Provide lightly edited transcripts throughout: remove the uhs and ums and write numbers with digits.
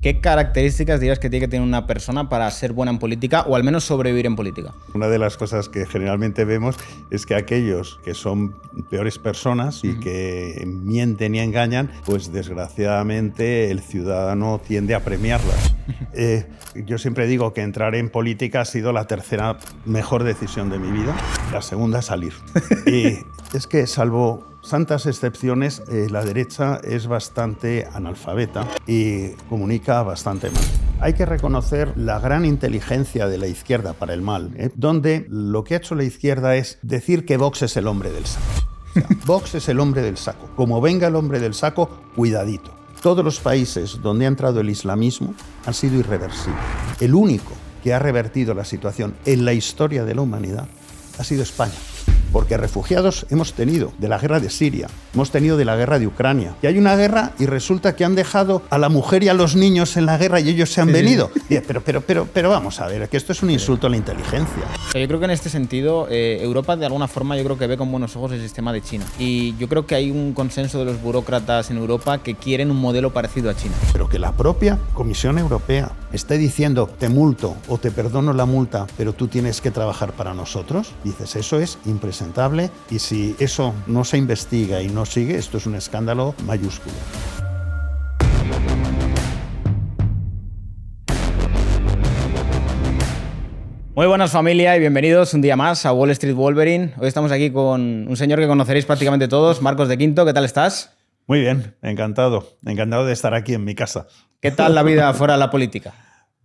¿Qué características dirías que tiene que tener una persona para ser buena en política o al menos sobrevivir en política? Una de las cosas que generalmente vemos es que aquellos que son peores personas y que mienten y engañan, pues desgraciadamente el ciudadano tiende a premiarlas. Yo siempre digo que entrar en política ha sido la tercera mejor decisión de mi vida, la segunda salir. Y es que salvo santas excepciones, la derecha es bastante analfabeta y comunica bastante mal. Hay que reconocer la gran inteligencia de la izquierda para el mal, donde lo que ha hecho la izquierda es decir que Vox es el hombre del saco. O sea, Vox es el hombre del saco. Como venga el hombre del saco, cuidadito. Todos los países donde ha entrado el islamismo han sido irreversibles. El único que ha revertido la situación en la historia de la humanidad ha sido España. Porque refugiados hemos tenido de la guerra de Siria, hemos tenido de la guerra de Ucrania. Y hay una guerra y resulta que han dejado a la mujer y a los niños en la guerra y ellos se han venido. Pero vamos a ver, que esto es un insulto a la inteligencia. Yo creo que en este sentido, Europa de alguna forma yo creo que ve con buenos ojos el sistema de China. Y yo creo que hay un consenso de los burócratas en Europa que quieren un modelo parecido a China. Pero que la propia Comisión Europea esté diciendo te multo o te perdono la multa, pero tú tienes que trabajar para nosotros, dices, eso es impresentable. Y si eso no se investiga y no sigue, esto es un escándalo mayúsculo. Muy buenas familia y bienvenidos un día más a Wall Street Wolverine. Hoy estamos aquí con un señor que conoceréis prácticamente todos, Marcos de Quinto. ¿Qué tal estás? Muy bien, encantado de estar aquí en mi casa. ¿Qué tal la vida fuera de la política?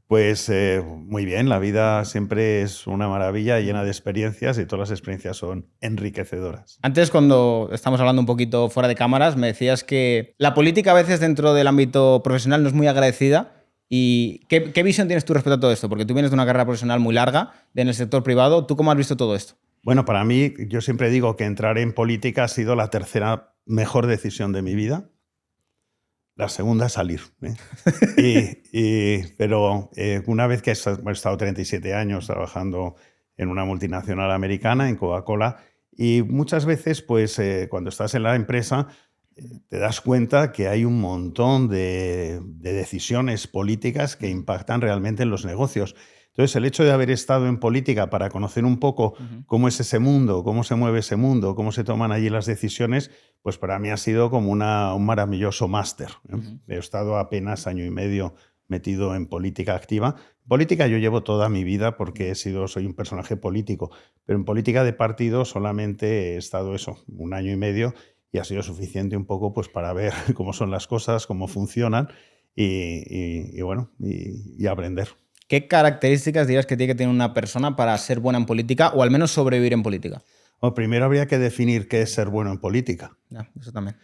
Pues muy bien, la vida siempre es una maravilla llena de experiencias y todas las experiencias son enriquecedoras. Antes, cuando estamos hablando un poquito fuera de cámaras, me decías que la política a veces dentro del ámbito profesional no es muy agradecida. ¿Y qué visión tienes tú respecto a todo esto? Porque tú vienes de una carrera profesional muy larga en el sector privado. ¿Tú cómo has visto todo esto? Bueno, para mí, yo siempre digo que entrar en política ha sido la tercera mejor decisión de mi vida. La segunda, salir. Pero una vez que he estado 37 años trabajando en una multinacional americana, en Coca-Cola, y muchas veces, pues, cuando estás en la empresa, te das cuenta que hay un montón de decisiones políticas que impactan realmente en los negocios. Entonces, el hecho de haber estado en política para conocer un poco cómo es ese mundo, cómo se mueve ese mundo, cómo se toman allí las decisiones, pues para mí ha sido como un maravilloso máster. He estado apenas año y medio metido en política activa. En política yo llevo toda mi vida porque soy un personaje político, pero en política de partido solamente he estado un año y medio y ha sido suficiente un poco pues para ver cómo son las cosas, cómo funcionan y aprender. ¿Qué características dirías que tiene que tener una persona para ser buena en política o al menos sobrevivir en política? Bueno, primero habría que definir qué es ser bueno en política. Eso también.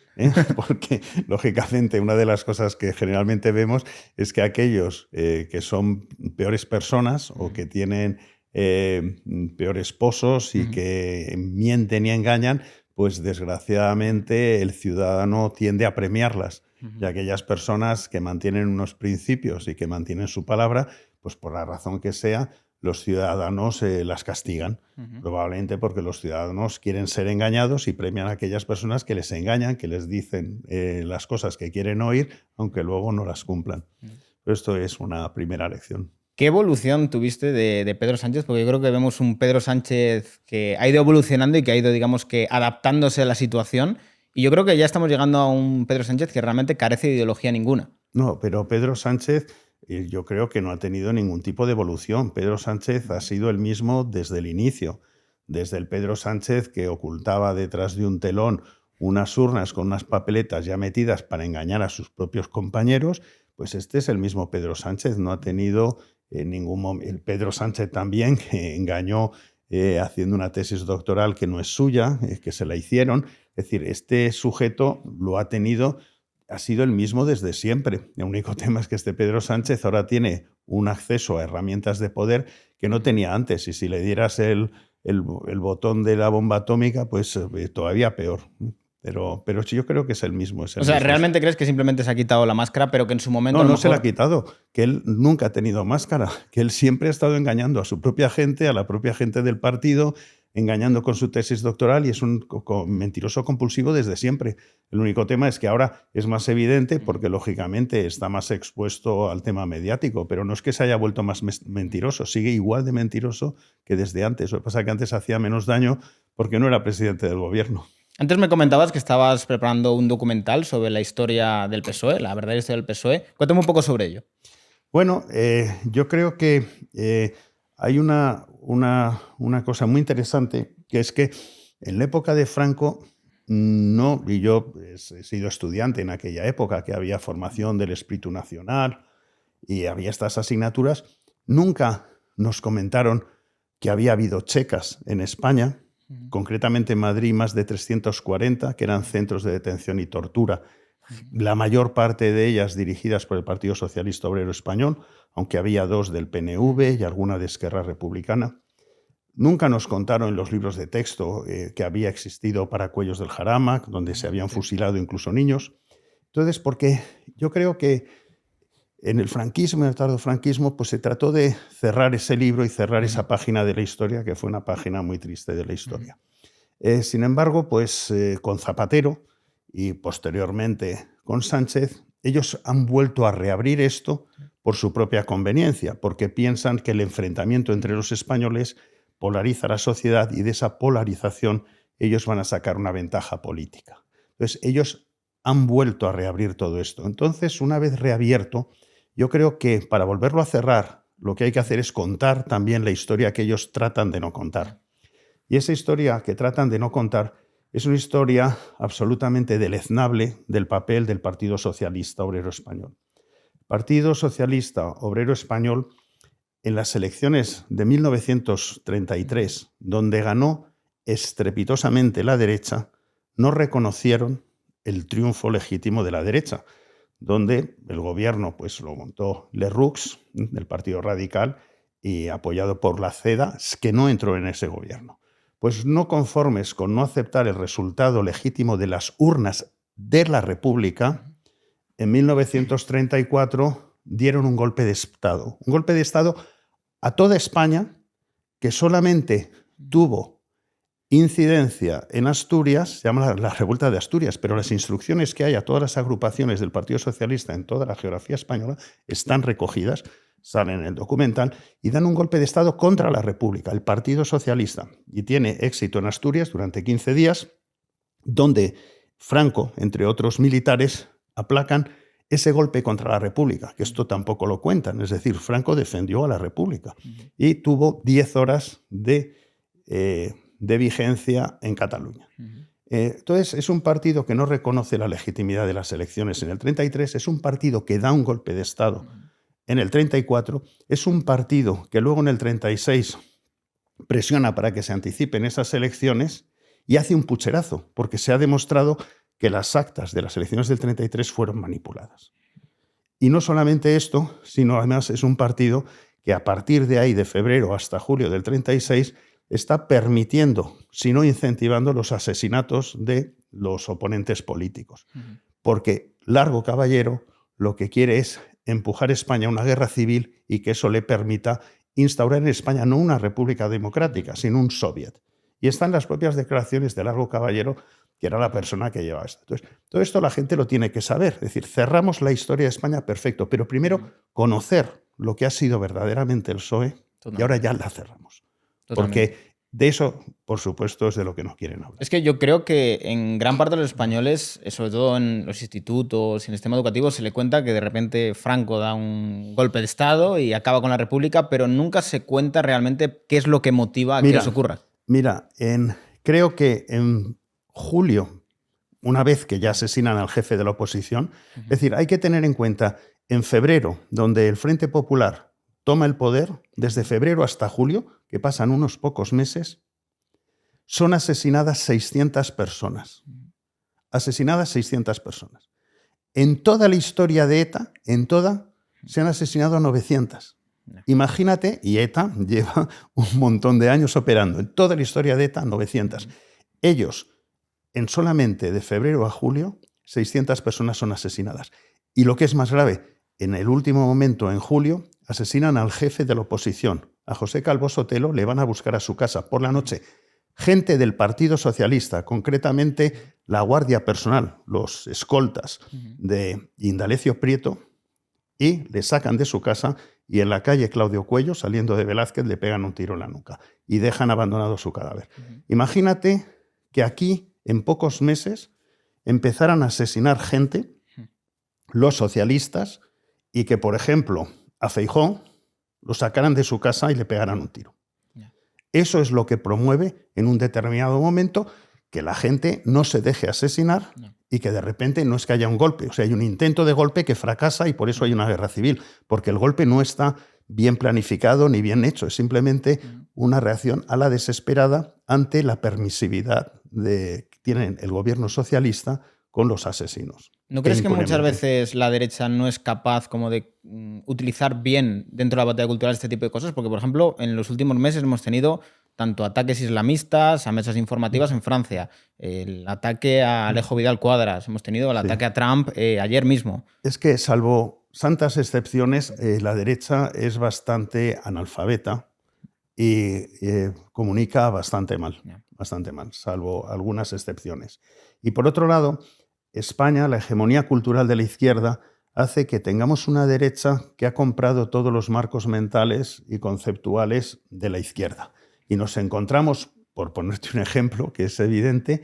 Porque, lógicamente, una de las cosas que generalmente vemos es que aquellos que son peores personas o que tienen peores pozos y que mienten y engañan, pues desgraciadamente el ciudadano tiende a premiarlas. Y aquellas personas que mantienen unos principios y que mantienen su palabra, pues por la razón que sea, los ciudadanos las castigan. Probablemente porque los ciudadanos quieren ser engañados y premian a aquellas personas que les engañan, que les dicen las cosas que quieren oír, aunque luego no las cumplan. Pero esto es una primera lección. ¿Qué evolución tuviste de Pedro Sánchez? Porque yo creo que vemos un Pedro Sánchez que ha ido evolucionando y que ha ido, digamos, que adaptándose a la situación. Y yo creo que ya estamos llegando a un Pedro Sánchez que realmente carece de ideología ninguna. No, pero Pedro Sánchez yo creo que no ha tenido ningún tipo de evolución. Pedro Sánchez ha sido el mismo desde el inicio. Desde el Pedro Sánchez que ocultaba detrás de un telón unas urnas con unas papeletas ya metidas para engañar a sus propios compañeros, pues este es el mismo Pedro Sánchez. No ha tenido ningún momento. El Pedro Sánchez también que engañó haciendo una tesis doctoral que no es suya, que se la hicieron. Es decir, este sujeto ha sido el mismo desde siempre. El único tema es que este Pedro Sánchez ahora tiene un acceso a herramientas de poder que no tenía antes. Y si le dieras el botón de la bomba atómica, pues todavía peor. Pero yo creo que es el mismo. ¿Realmente crees que simplemente se ha quitado la máscara, pero que en su momento... No se la ha quitado, que él nunca ha tenido máscara, que él siempre ha estado engañando a su propia gente, a la propia gente del partido, engañando con su tesis doctoral y es un mentiroso compulsivo desde siempre. El único tema es que ahora es más evidente porque, lógicamente, está más expuesto al tema mediático, pero no es que se haya vuelto más mentiroso, sigue igual de mentiroso que desde antes. Lo que pasa es que antes hacía menos daño porque no era presidente del gobierno. Antes me comentabas que estabas preparando un documental sobre la historia del PSOE, la verdadera historia del PSOE. Cuéntame un poco sobre ello. Bueno, yo creo que hay una cosa muy interesante, que es que en la época de Franco, no, y yo he sido estudiante en aquella época, que había formación del espíritu nacional y había estas asignaturas, nunca nos comentaron que había habido checas en España, concretamente en Madrid más de 340, que eran centros de detención y tortura, la mayor parte de ellas dirigidas por el Partido Socialista Obrero Español, aunque había 2 del PNV y alguna de Esquerra Republicana. Nunca nos contaron en los libros de texto que había existido paracuellos del Jarama, donde se habían fusilado incluso niños. Entonces, porque yo creo que en el franquismo, en el tardofranquismo, pues se trató de cerrar ese libro y cerrar esa página de la historia, que fue una página muy triste de la historia. Sin embargo, pues con Zapatero y posteriormente con Sánchez, ellos han vuelto a reabrir esto por su propia conveniencia, porque piensan que el enfrentamiento entre los españoles polariza la sociedad y de esa polarización ellos van a sacar una ventaja política. Entonces, ellos han vuelto a reabrir todo esto. Entonces, una vez reabierto, yo creo que para volverlo a cerrar, lo que hay que hacer es contar también la historia que ellos tratan de no contar. Y esa historia que tratan de no contar es una historia absolutamente deleznable del papel del Partido Socialista Obrero Español. El Partido Socialista Obrero Español, en las elecciones de 1933, donde ganó estrepitosamente la derecha, no reconocieron el triunfo legítimo de la derecha, donde el gobierno pues, lo montó Lerroux, del Partido Radical, y apoyado por la CEDA, que no entró en ese gobierno. Pues no conformes con no aceptar el resultado legítimo de las urnas de la República, en 1934 dieron un golpe de Estado. Un golpe de Estado a toda España que solamente tuvo incidencia en Asturias, se llama la Revuelta de Asturias, pero las instrucciones que hay a todas las agrupaciones del Partido Socialista en toda la geografía española están recogidas, salen en el documental, y dan un golpe de Estado contra la República, el Partido Socialista. Y tiene éxito en Asturias durante 15 días, donde Franco, entre otros militares, aplacan ese golpe contra la República, que esto tampoco lo cuentan. Es decir, Franco defendió a la República y tuvo 10 horas de vigencia en Cataluña. Entonces, es un partido que no reconoce la legitimidad de las elecciones en el 33, es un partido que da un golpe de Estado en el 34, es un partido que luego en el 36 presiona para que se anticipen esas elecciones y hace un pucherazo, porque se ha demostrado que las actas de las elecciones del 33 fueron manipuladas. Y no solamente esto, sino además es un partido que a partir de ahí, de febrero hasta julio del 36, está permitiendo, si no incentivando, los asesinatos de los oponentes políticos. Porque Largo Caballero lo que quiere es empujar a España a una guerra civil y que eso le permita instaurar en España no una república democrática, sino un soviet. Y están las propias declaraciones de Largo Caballero, que era la persona que llevaba esto. Entonces, todo esto la gente lo tiene que saber. Es decir, cerramos la historia de España, perfecto, pero primero conocer lo que ha sido verdaderamente el PSOE. Totalmente. Y ahora ya la cerramos. Totalmente. Porque de eso, por supuesto, es de lo que no quieren hablar. Es que yo creo que en gran parte de los españoles, sobre todo en los institutos y en el sistema educativo, se le cuenta que de repente Franco da un golpe de Estado y acaba con la República, pero nunca se cuenta realmente qué es lo que motiva a que eso ocurra. Mira, creo que en julio, una vez que ya asesinan al jefe de la oposición, es decir, hay que tener en cuenta, en febrero, donde el Frente Popular toma el poder, desde febrero hasta julio, que pasan unos pocos meses, son asesinadas 600 personas. Asesinadas 600 personas. En toda la historia de ETA, se han asesinado 900. Imagínate, y ETA lleva un montón de años operando. En toda la historia de ETA, 900. Ellos, en solamente de febrero a julio, 600 personas son asesinadas. Y lo que es más grave, en el último momento, en julio, asesinan al jefe de la oposición, a José Calvo Sotelo, le van a buscar a su casa por la noche, gente del Partido Socialista, concretamente la Guardia Personal, los escoltas de Indalecio Prieto, y le sacan de su casa y en la calle Claudio Cuello, saliendo de Velázquez, le pegan un tiro en la nuca y dejan abandonado su cadáver. Imagínate que aquí, en pocos meses, empezaran a asesinar gente, los socialistas, y que, por ejemplo, a Feijóo lo sacaran de su casa y le pegaran un tiro. Eso es lo que promueve en un determinado momento que la gente no se deje asesinar y que de repente no es que haya un golpe. O sea, hay un intento de golpe que fracasa y por eso hay una guerra civil, porque el golpe no está bien planificado ni bien hecho. Es simplemente una reacción a la desesperada ante la permisividad que tiene el gobierno socialista con los asesinos. ¿No crees que muchas veces la derecha no es capaz como de utilizar bien dentro de la batalla cultural este tipo de cosas? Porque, por ejemplo, en los últimos meses hemos tenido tanto ataques islamistas a mesas informativas en Francia, el ataque a Alejo Vidal Cuadras, hemos tenido el ataque a Trump ayer mismo. Es que, salvo santas excepciones, la derecha es bastante analfabeta y comunica bastante mal, salvo algunas excepciones. Y por otro lado, España, la hegemonía cultural de la izquierda, hace que tengamos una derecha que ha comprado todos los marcos mentales y conceptuales de la izquierda. Y nos encontramos, por ponerte un ejemplo que es evidente,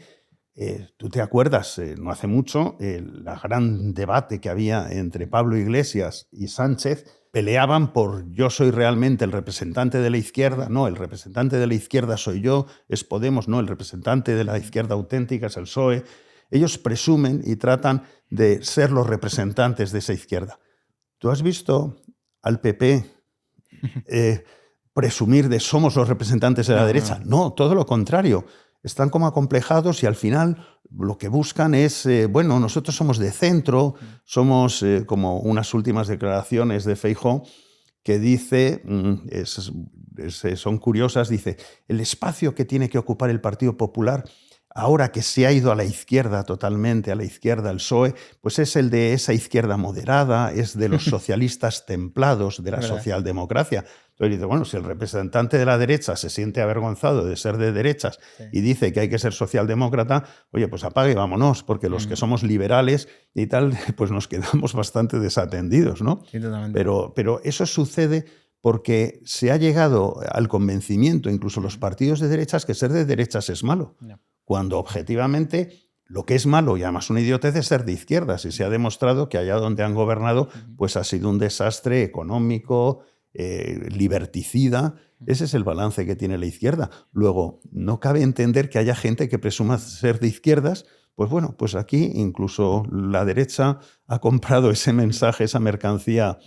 tú te acuerdas, no hace mucho, el gran debate que había entre Pablo Iglesias y Sánchez, peleaban por yo soy realmente el representante de la izquierda, no, el representante de la izquierda soy yo, es Podemos, no, el representante de la izquierda auténtica es el PSOE. Ellos presumen y tratan de ser los representantes de esa izquierda. ¿Tú has visto al PP presumir de somos los representantes de la derecha? No, todo lo contrario. Están como acomplejados y al final lo que buscan es, bueno, nosotros somos de centro, somos como unas últimas declaraciones de Feijóo que dice, son curiosas, dice, el espacio que tiene que ocupar el Partido Popular ahora que se ha ido a la izquierda totalmente, a la izquierda, el PSOE, pues es el de esa izquierda moderada, es de los socialistas templados, de la socialdemocracia. Entonces dice, bueno, si el representante de la derecha se siente avergonzado de ser de derechas y dice que hay que ser socialdemócrata, oye, pues apague y vámonos, porque los que somos liberales y tal, pues nos quedamos bastante desatendidos, ¿no? Sí, totalmente. Pero eso sucede porque se ha llegado al convencimiento, incluso los partidos de derechas, que ser de derechas es malo. Cuando objetivamente lo que es malo, y además una idiotez, es ser de izquierdas, y se ha demostrado que allá donde han gobernado pues ha sido un desastre económico, liberticida. Ese es el balance que tiene la izquierda. Luego, no cabe entender que haya gente que presuma ser de izquierdas. Pues bueno, pues aquí incluso la derecha ha comprado ese mensaje, esa mercancía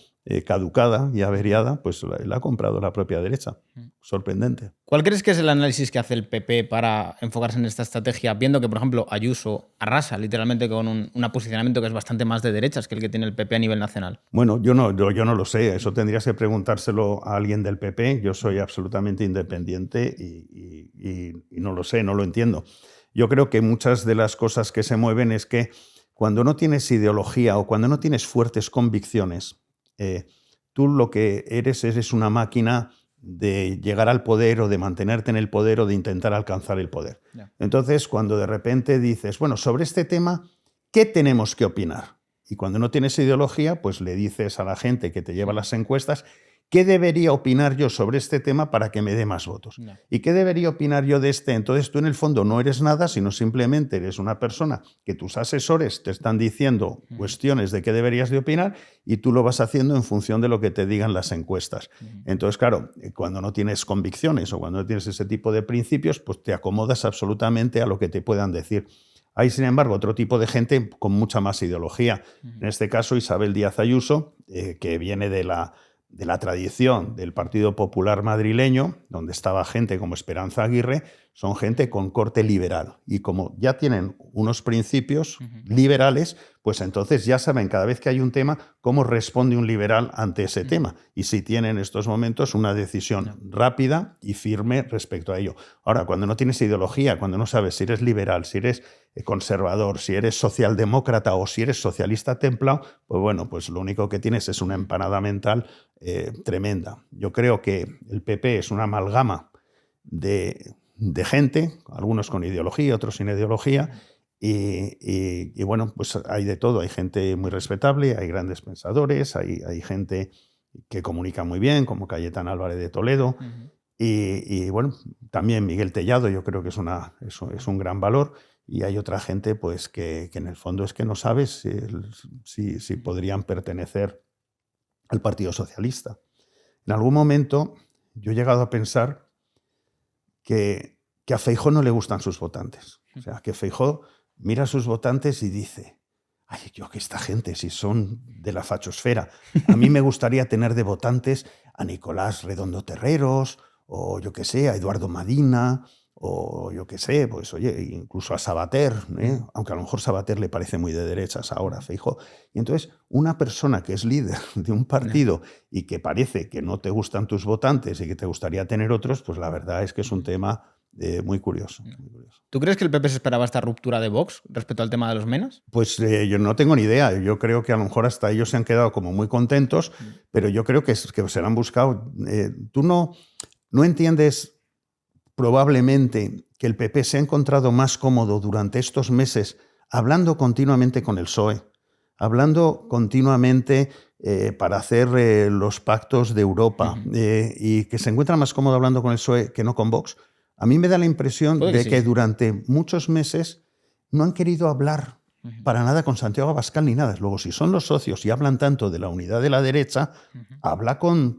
caducada y averiada, pues la ha comprado la propia derecha. Sorprendente. ¿Cuál crees que es el análisis que hace el PP para enfocarse en esta estrategia, viendo que, por ejemplo, Ayuso arrasa literalmente con un posicionamiento que es bastante más de derechas que el que tiene el PP a nivel nacional? Bueno, yo no lo sé. Eso tendrías que preguntárselo a alguien del PP. Yo soy absolutamente independiente y no lo sé, no lo entiendo. Yo creo que muchas de las cosas que se mueven es que cuando no tienes ideología o cuando no tienes fuertes convicciones, tú lo que eres una máquina de llegar al poder o de mantenerte en el poder o de intentar alcanzar el poder. Entonces, cuando de repente dices, bueno, sobre este tema, ¿qué tenemos que opinar? Y cuando no tienes ideología, pues le dices a la gente que te lleva las encuestas, ¿qué debería opinar yo sobre este tema para que me dé más votos? ¿Y qué debería opinar yo de este? Entonces tú en el fondo no eres nada, sino simplemente eres una persona que tus asesores te están diciendo cuestiones de qué deberías de opinar y tú lo vas haciendo en función de lo que te digan las encuestas. Entonces, claro, cuando no tienes convicciones o cuando no tienes ese tipo de principios, pues te acomodas absolutamente a lo que te puedan decir. Hay, sin embargo, otro tipo de gente con mucha más ideología. En este caso, Isabel Díaz Ayuso, que viene de la tradición del Partido Popular madrileño, donde estaba gente como Esperanza Aguirre, son gente con corte liberal. Y como ya tienen unos principios liberales, pues entonces ya saben cada vez que hay un tema cómo responde un liberal ante ese tema. Y si tienen en estos momentos una decisión rápida y firme respecto a ello. Ahora, cuando no tienes ideología, cuando no sabes si eres liberal, si eres conservador, si eres socialdemócrata o si eres socialista templado, pues bueno, pues lo único que tienes es una empanada mental tremenda. Yo creo que el PP es una amalgama de de gente, algunos con ideología, otros sin ideología, y bueno, pues hay de todo. Hay gente muy respetable, hay grandes pensadores, hay gente que comunica muy bien, como Cayetano Álvarez de Toledo, y bueno, también Miguel Tellado, yo creo que es un gran valor, y hay otra gente pues que en el fondo es que no sabes si podrían pertenecer al Partido Socialista. En algún momento yo he llegado a pensar que a Feijóo no le gustan sus votantes. O sea, que Feijóo mira a sus votantes y dice: ay, yo que esta gente, si son de la fachosfera, a mí me gustaría tener de votantes a Nicolás Redondo Terreros, o yo qué sé, a Eduardo Madina, o yo qué sé, pues oye, incluso a Sabater, aunque a lo mejor Sabater le parece muy de derechas ahora, Feijóo. Y entonces, una persona que es líder de un partido y que parece que no te gustan tus votantes y que te gustaría tener otros, pues la verdad es que es un tema muy curioso. ¿Tú crees que el PP se esperaba esta ruptura de Vox respecto al tema de los menas? Pues yo no tengo ni idea. Yo creo que a lo mejor hasta ellos se han quedado como muy contentos, pero yo creo que se lo han buscado. Tú no entiendes probablemente que el PP se ha encontrado más cómodo durante estos meses hablando continuamente con el PSOE, hablando continuamente para hacer los pactos de Europa, y que se encuentra más cómodo hablando con el PSOE que no con Vox. A mí me da la impresión de que durante muchos meses no han querido hablar para nada con Santiago Abascal ni nada. Luego, si son los socios y hablan tanto de la unidad de la derecha, habla con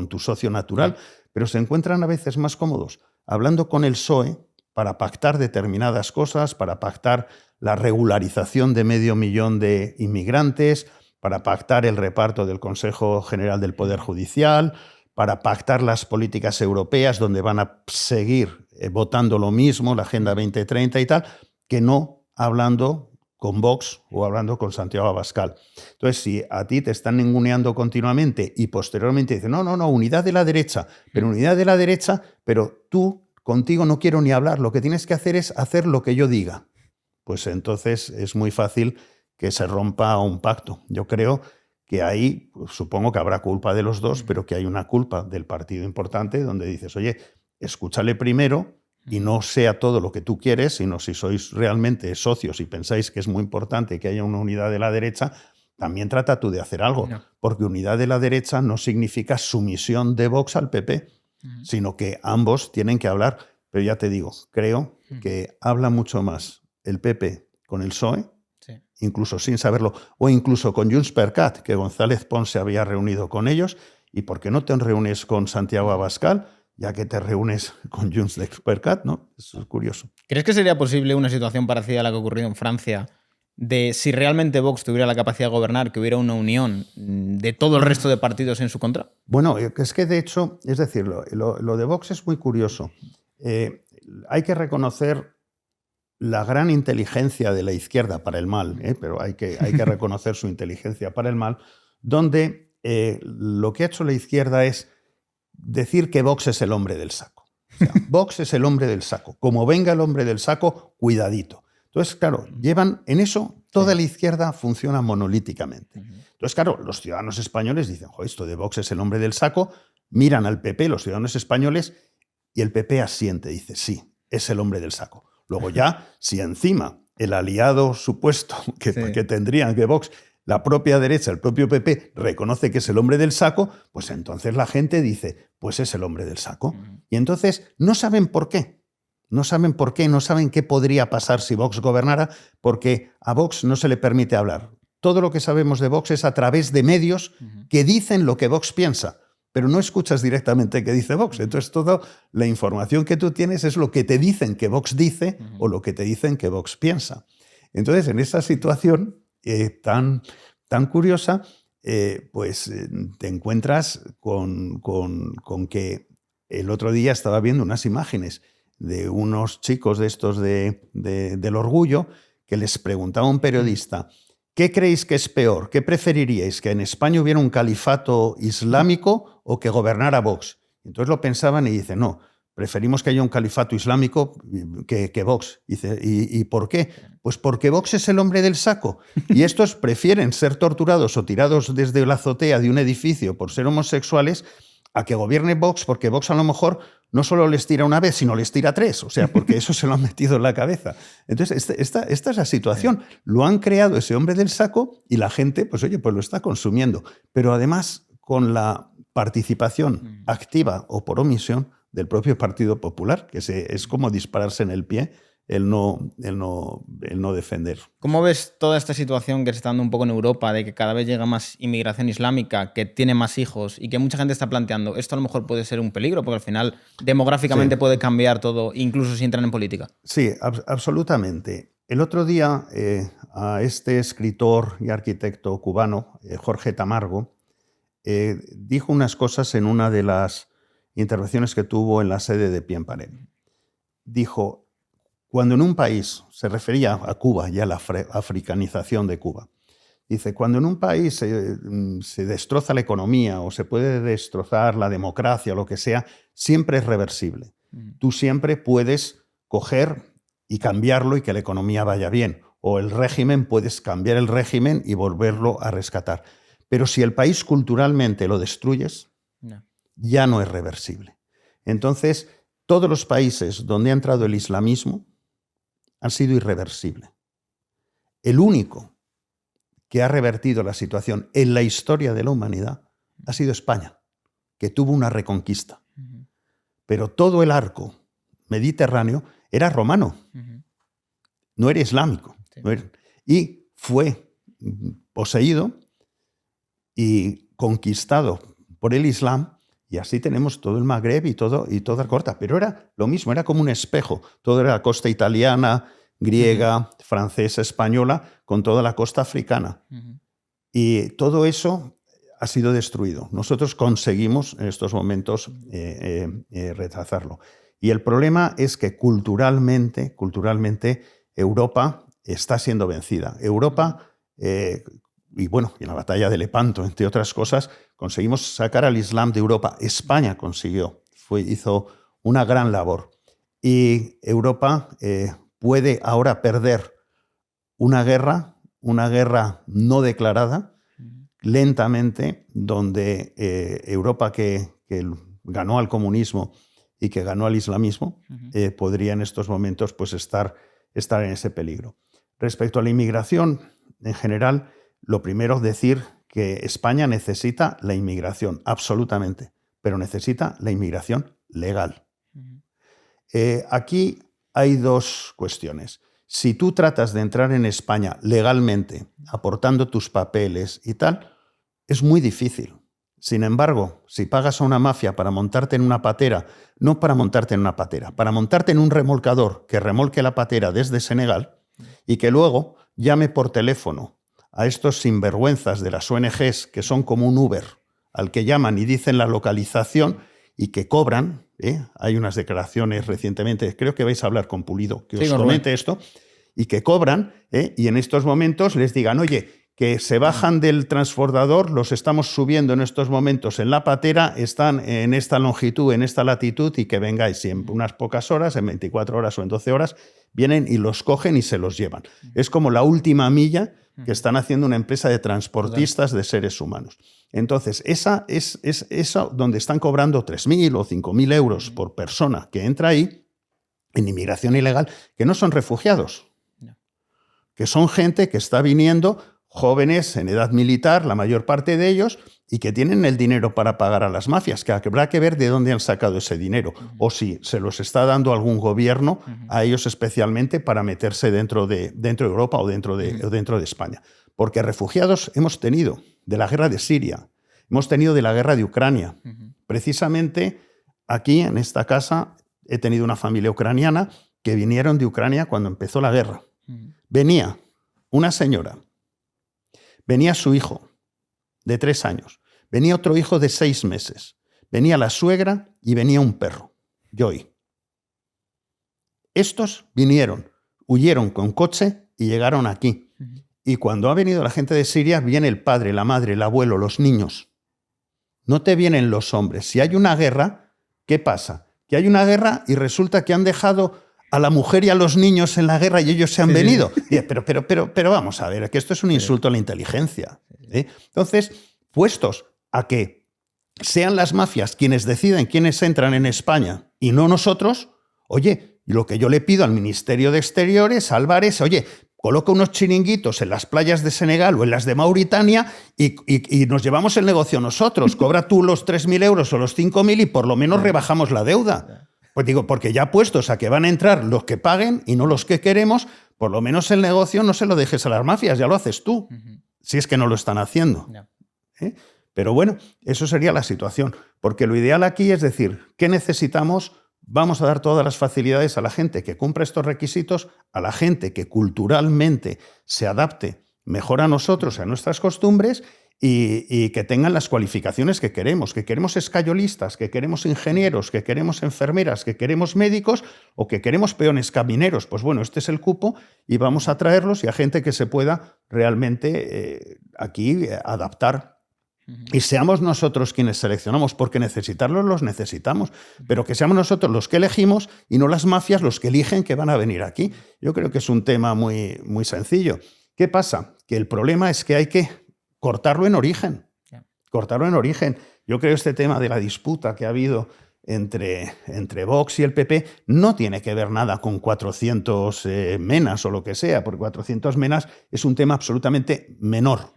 tu socio natural, pero se encuentran a veces más cómodos hablando con el PSOE para pactar determinadas cosas, para pactar la regularización de 500.000 de inmigrantes, para pactar el reparto del Consejo General del Poder Judicial, para pactar las políticas europeas donde van a seguir votando lo mismo, la Agenda 2030 y tal, que no hablando con Vox o hablando con Santiago Abascal. Entonces, si a ti te están ninguneando continuamente y posteriormente dicen, no, unidad de la derecha, pero tú, contigo no quiero ni hablar, lo que tienes que hacer es hacer lo que yo diga, pues entonces es muy fácil que se rompa un pacto. Yo creo que ahí, pues, supongo que habrá culpa de los dos, pero que hay una culpa del partido importante donde dices, oye, escúchale primero y no sea todo lo que tú quieres, sino si sois realmente socios y pensáis que es muy importante que haya una unidad de la derecha, también trata tú de hacer algo, porque unidad de la derecha no significa sumisión de Vox al PP, sino que ambos tienen que hablar. Pero ya te digo, creo que habla mucho más el PP con el PSOE, incluso sin saberlo, o incluso con Junts per Cat, que González Pons se había reunido con ellos, y ¿por qué no te reúnes con Santiago Abascal, ya que te reúnes con Junts per Cat, ¿no? Eso es curioso. ¿Crees que sería posible una situación parecida a la que ha ocurrido en Francia, de si realmente Vox tuviera la capacidad de gobernar, que hubiera una unión de todo el resto de partidos en su contra? Bueno, es que de hecho, es decir, lo de Vox es muy curioso. Hay que reconocer la gran inteligencia de la izquierda para el mal, pero hay que reconocer su inteligencia para el mal, donde lo que ha hecho la izquierda es decir que Vox es el hombre del saco. O sea, Vox es el hombre del saco. Como venga el hombre del saco, cuidadito. Entonces, claro, llevan en eso, toda la izquierda funciona monolíticamente. Entonces, claro, los ciudadanos españoles dicen, esto de Vox es el hombre del saco, miran al PP, los ciudadanos españoles, y el PP asiente, dice, sí, es el hombre del saco. Luego ya, si encima el aliado supuesto que tendrían que Vox, la propia derecha, el propio PP, reconoce que es el hombre del saco, pues entonces la gente dice, pues es el hombre del saco. Y entonces no saben por qué. No saben por qué, no saben qué podría pasar si Vox gobernara, porque a Vox no se le permite hablar. Todo lo que sabemos de Vox es a través de medios que dicen lo que Vox piensa, pero no escuchas directamente qué dice Vox. Entonces, toda la información que tú tienes es lo que te dicen que Vox dice o lo que te dicen que Vox piensa. Entonces, en esa situación tan curiosa, pues te encuentras con que el otro día estaba viendo unas imágenes de unos chicos de estos del Orgullo que les preguntaba a un periodista, ¿qué creéis que es peor? ¿Qué preferiríais? ¿Que en España hubiera un califato islámico o que gobernara Vox? Entonces lo pensaban y dicen, no, preferimos que haya un califato islámico que Vox. ¿Y por qué? Pues porque Vox es el hombre del saco. Y estos prefieren ser torturados o tirados desde la azotea de un edificio por ser homosexuales a que gobierne Vox, porque Vox a lo mejor no solo les tira una vez, sino les tira 3, o sea, porque eso se lo han metido en la cabeza. Entonces, esta es la situación. Lo han creado ese hombre del saco y la gente, pues oye, pues lo está consumiendo. Pero además, con la participación activa o por omisión del propio Partido Popular, que es como dispararse en el pie el no defender. ¿Cómo ves toda esta situación que se está dando un poco en Europa, de que cada vez llega más inmigración islámica, que tiene más hijos y que mucha gente está planteando, esto a lo mejor puede ser un peligro, porque al final demográficamente puede cambiar todo, incluso si entran en política? Sí, absolutamente. El otro día a este escritor y arquitecto cubano, Jorge Tamargo, dijo unas cosas en una de las intervenciones que tuvo en la sede de Pie en Pared. Dijo, cuando en un país, se refería a Cuba y a la africanización de Cuba, dice, cuando en un país se destroza la economía o se puede destrozar la democracia o lo que sea, siempre es reversible. Tú siempre puedes coger y cambiarlo y que la economía vaya bien. O el régimen, puedes cambiar el régimen y volverlo a rescatar. Pero si el país culturalmente lo destruyes, ya no es reversible. Entonces, todos los países donde ha entrado el islamismo han sido irreversibles. El único que ha revertido la situación en la historia de la humanidad ha sido España, que tuvo una reconquista. Pero todo el arco mediterráneo era romano, no era islámico. Sí. No era, y fue poseído y conquistado por el Islam, y así tenemos todo el Magreb y toda la costa. Pero era lo mismo, era como un espejo. Todo era la costa italiana, griega, francesa, española, con toda la costa africana. Y todo eso ha sido destruido. Nosotros conseguimos en estos momentos rechazarlo. Y el problema es que culturalmente Europa está siendo vencida. Europa, y bueno, en la batalla de Lepanto, entre otras cosas, conseguimos sacar al Islam de Europa. España consiguió, hizo una gran labor. Y Europa puede ahora perder una guerra no declarada, lentamente, donde Europa que ganó al comunismo y que ganó al islamismo, podría en estos momentos pues, estar en ese peligro. Respecto a la inmigración, en general, lo primero es decir que España necesita la inmigración, absolutamente, pero necesita la inmigración legal. Aquí hay dos cuestiones. Si tú tratas de entrar en España legalmente, aportando tus papeles y tal, es muy difícil. Sin embargo, si pagas a una mafia para montarte en una patera, no para montarte en una patera, para montarte en un remolcador que remolque la patera desde Senegal y que luego llame por teléfono a estos sinvergüenzas de las ONGs que son como un Uber, al que llaman y dicen la localización y que cobran, hay unas declaraciones recientemente, creo que vais a hablar con Pulido, que os comente esto, y que cobran, y en estos momentos les digan, oye, que se bajan del transbordador, los estamos subiendo en estos momentos en la patera, están en esta longitud, en esta latitud, y que vengáis, y en unas pocas horas, en 24 horas o en 12 horas, vienen y los cogen y se los llevan. Es como la última milla que están haciendo una empresa de transportistas de seres humanos. Entonces, esa es donde están cobrando 3.000 o 5.000 euros por persona que entra ahí, en inmigración ilegal, que no son refugiados, que son gente que está viniendo, jóvenes en edad militar, la mayor parte de ellos, y que tienen el dinero para pagar a las mafias, que habrá que ver de dónde han sacado ese dinero, o si se los está dando algún gobierno a ellos especialmente para meterse dentro de Europa o dentro de España. Porque refugiados hemos tenido de la guerra de Siria, hemos tenido de la guerra de Ucrania. Precisamente aquí, en esta casa, he tenido una familia ucraniana que vinieron de Ucrania cuando empezó la guerra. Venía una señora, venía su hijo de 3 años, venía otro hijo de 6 meses, venía la suegra y venía un perro, Joy. Estos vinieron, huyeron con coche y llegaron aquí. Y cuando ha venido la gente de Siria, viene el padre, la madre, el abuelo, los niños. No te vienen los hombres. Si hay una guerra, ¿qué pasa? Que hay una guerra y resulta que han dejado a la mujer y a los niños en la guerra y ellos se han venido. Pero vamos a ver, que esto es un insulto a la inteligencia. Entonces, puestos a que sean las mafias quienes deciden quiénes entran en España y no nosotros, oye, lo que yo le pido al Ministerio de Exteriores, Álvarez, oye, coloca unos chiringuitos en las playas de Senegal o en las de Mauritania y nos llevamos el negocio nosotros. Cobra tú los 3.000 euros o los 5.000 y por lo menos rebajamos la deuda. Pues digo, porque ya puestos a que van a entrar los que paguen y no los que queremos, por lo menos el negocio no se lo dejes a las mafias, ya lo haces tú, si es que no lo están haciendo. ¿Eh? Pero bueno, eso sería la situación. Porque lo ideal aquí es decir, ¿qué necesitamos? Vamos a dar todas las facilidades a la gente que cumpla estos requisitos, a la gente que culturalmente se adapte mejor a nosotros, a nuestras costumbres y que tengan las cualificaciones que queremos escayolistas, que queremos ingenieros, que queremos enfermeras, que queremos médicos o que queremos peones camineros. Pues bueno, este es el cupo y vamos a traerlos y a gente que se pueda realmente aquí adaptar. Y seamos nosotros quienes seleccionamos, porque necesitarlos los necesitamos, pero que seamos nosotros los que elegimos y no las mafias los que eligen que van a venir aquí. Yo creo que es un tema muy, muy sencillo. ¿Qué pasa? Que el problema es que hay que cortarlo en origen. Cortarlo en origen. Yo creo que este tema de la disputa que ha habido entre Vox y el PP no tiene que ver nada con 400 menas o lo que sea, porque 400 menas es un tema absolutamente menor,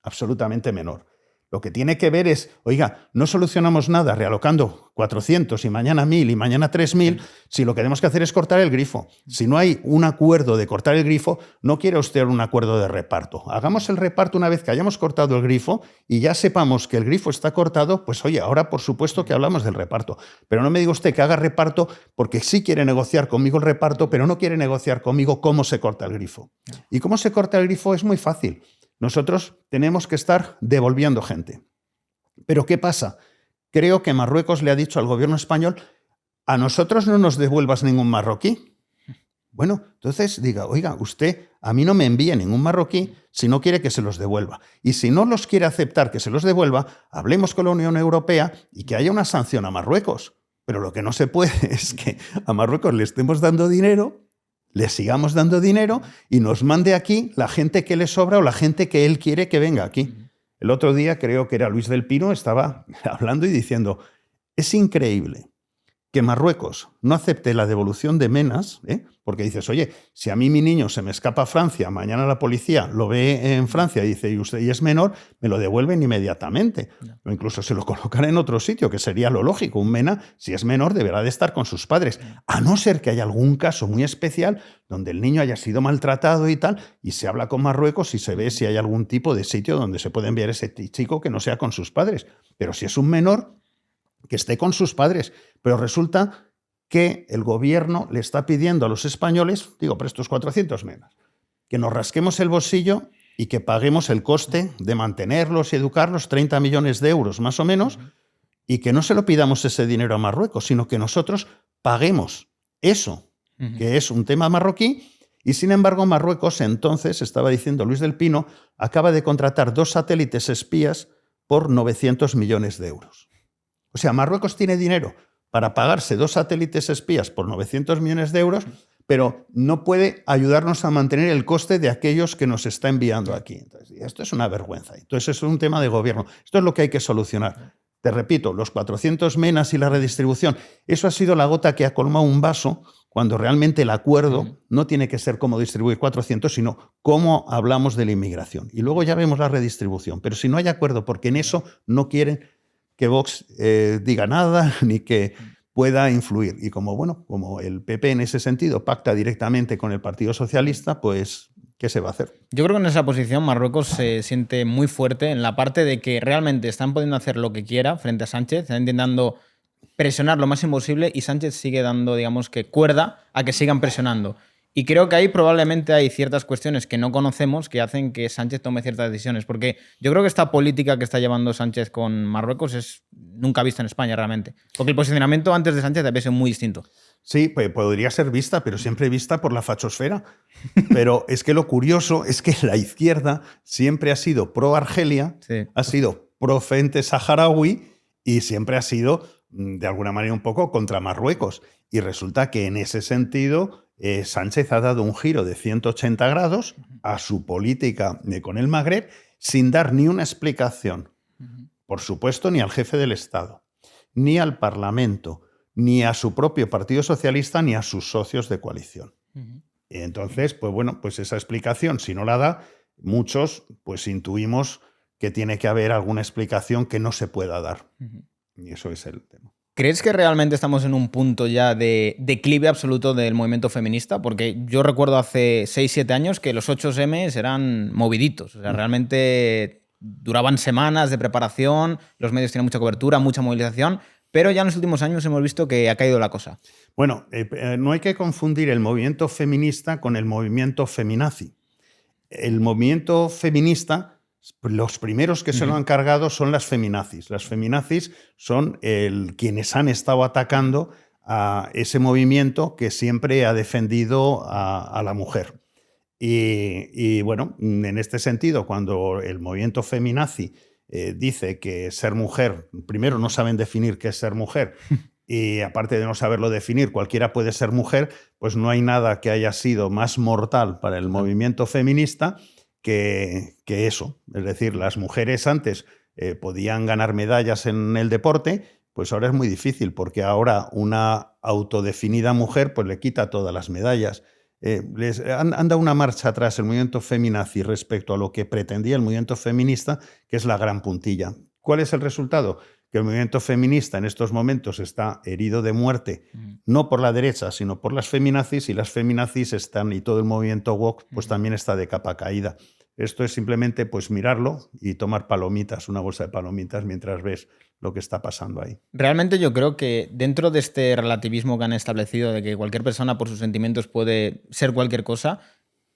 absolutamente menor. Lo que tiene que ver es, oiga, no solucionamos nada realocando 400 y mañana 1.000 y mañana 3.000 si lo que tenemos que hacer es cortar el grifo. Si no hay un acuerdo de cortar el grifo, no quiere usted un acuerdo de reparto. Hagamos el reparto una vez que hayamos cortado el grifo y ya sepamos que el grifo está cortado, pues oye, ahora por supuesto que hablamos del reparto. Pero no me diga usted que haga reparto porque sí quiere negociar conmigo el reparto, pero no quiere negociar conmigo cómo se corta el grifo. Y cómo se corta el grifo es muy fácil. Nosotros tenemos que estar devolviendo gente. ¿Pero qué pasa? Creo que Marruecos le ha dicho al gobierno español, a nosotros no nos devuelvas ningún marroquí. Bueno, entonces diga, oiga, usted a mí no me envíe ningún marroquí si no quiere que se los devuelva. Y si no los quiere aceptar que se los devuelva, hablemos con la Unión Europea y que haya una sanción a Marruecos. Pero lo que no se puede es que a Marruecos le estemos dando dinero, le sigamos dando dinero y nos mande aquí la gente que le sobra o la gente que él quiere que venga aquí. El otro día creo que era Luis del Pino, estaba hablando y diciendo, es increíble que Marruecos no acepte la devolución de menas, porque dices, oye, si a mí mi niño se me escapa a Francia, mañana la policía lo ve en Francia y dice, y usted y es menor, me lo devuelven inmediatamente. No. O incluso se lo colocan en otro sitio, que sería lo lógico. Un MENA, si es menor, deberá de estar con sus padres, a no ser que haya algún caso muy especial donde el niño haya sido maltratado y tal, y se habla con Marruecos y se ve si hay algún tipo de sitio donde se puede enviar ese chico que no sea con sus padres. Pero si es un menor, que esté con sus padres. Pero resulta que el gobierno le está pidiendo a los españoles, digo, pero estos 400 menas, que nos rasquemos el bolsillo y que paguemos el coste de mantenerlos y educarlos, 30 millones de euros más o menos, y que no se lo pidamos ese dinero a Marruecos, sino que nosotros paguemos eso, que es un tema marroquí. Y sin embargo, Marruecos, entonces, estaba diciendo Luis del Pino, acaba de contratar 2 satélites espías por 900 millones de euros. O sea, Marruecos tiene dinero para pagarse 2 satélites espías por 900 millones de euros, pero no puede ayudarnos a mantener el coste de aquellos que nos está enviando aquí. Entonces, esto es una vergüenza. Entonces, es un tema de gobierno. Esto es lo que hay que solucionar. Te repito, los 400 menas y la redistribución, eso ha sido la gota que ha colmado un vaso, cuando realmente el acuerdo no tiene que ser cómo distribuir 400, sino cómo hablamos de la inmigración. Y luego ya vemos la redistribución. Pero si no hay acuerdo, porque en eso no quieren que Vox diga nada ni que pueda influir. Y como el PP en ese sentido pacta directamente con el Partido Socialista, pues, ¿qué se va a hacer? Yo creo que en esa posición Marruecos se siente muy fuerte en la parte de que realmente están pudiendo hacer lo que quiera frente a Sánchez, están intentando presionar lo máximo posible y Sánchez sigue dando, digamos, que cuerda a que sigan presionando. Y creo que ahí probablemente hay ciertas cuestiones que no conocemos que hacen que Sánchez tome ciertas decisiones. Porque yo creo que esta política que está llevando Sánchez con Marruecos es nunca vista en España realmente. Porque el posicionamiento antes de Sánchez había sido muy distinto. Sí, pues podría ser vista, pero siempre vista por la fachosfera. Pero es que lo curioso es que la izquierda siempre ha sido pro-Argelia, sí, ha sido pro-frente saharaui y siempre ha sido, de alguna manera, un poco contra Marruecos. Y resulta que en ese sentido Sánchez ha dado un giro de 180 grados a su política con el Magreb sin dar ni una explicación. por supuesto, ni al jefe del Estado, ni al Parlamento, ni a su propio Partido Socialista, ni a sus socios de coalición. Y entonces, pues bueno, pues esa explicación, si no la da, muchos pues intuimos que tiene que haber alguna explicación que no se pueda dar. Y eso es el tema. ¿Crees que realmente estamos en un punto ya de declive absoluto del movimiento feminista? Porque yo recuerdo hace 6-7 años que los 8M eran moviditos. O sea, realmente duraban semanas de preparación, los medios tenían mucha cobertura, mucha movilización, pero ya en los últimos años hemos visto que ha caído la cosa. Bueno, no hay que confundir el movimiento feminista con el movimiento feminazi. El movimiento feminista, los primeros que se lo han cargado son las feminazis. Las feminazis son quienes han estado atacando a ese movimiento que siempre ha defendido a la mujer. Y bueno, en este sentido, cuando el movimiento feminazi dice que ser mujer, primero no saben definir qué es ser mujer, y aparte de no saberlo definir, cualquiera puede ser mujer, pues no hay nada que haya sido más mortal para el movimiento feminista que eso. Es decir, las mujeres antes podían ganar medallas en el deporte, pues ahora es muy difícil, porque ahora una autodefinida mujer pues le quita todas las medallas. Han dado una marcha atrás el movimiento feminazi respecto a lo que pretendía el movimiento feminista, que es la gran puntilla. ¿Cuál es el resultado? Que el movimiento feminista en estos momentos está herido de muerte, no por la derecha, sino por las feminazis, y las feminazis están, y todo el movimiento woke, pues también está de capa caída. Esto es simplemente pues mirarlo y tomar palomitas, una bolsa de palomitas, mientras ves lo que está pasando ahí. Realmente yo creo que dentro de este relativismo que han establecido de que cualquier persona por sus sentimientos puede ser cualquier cosa,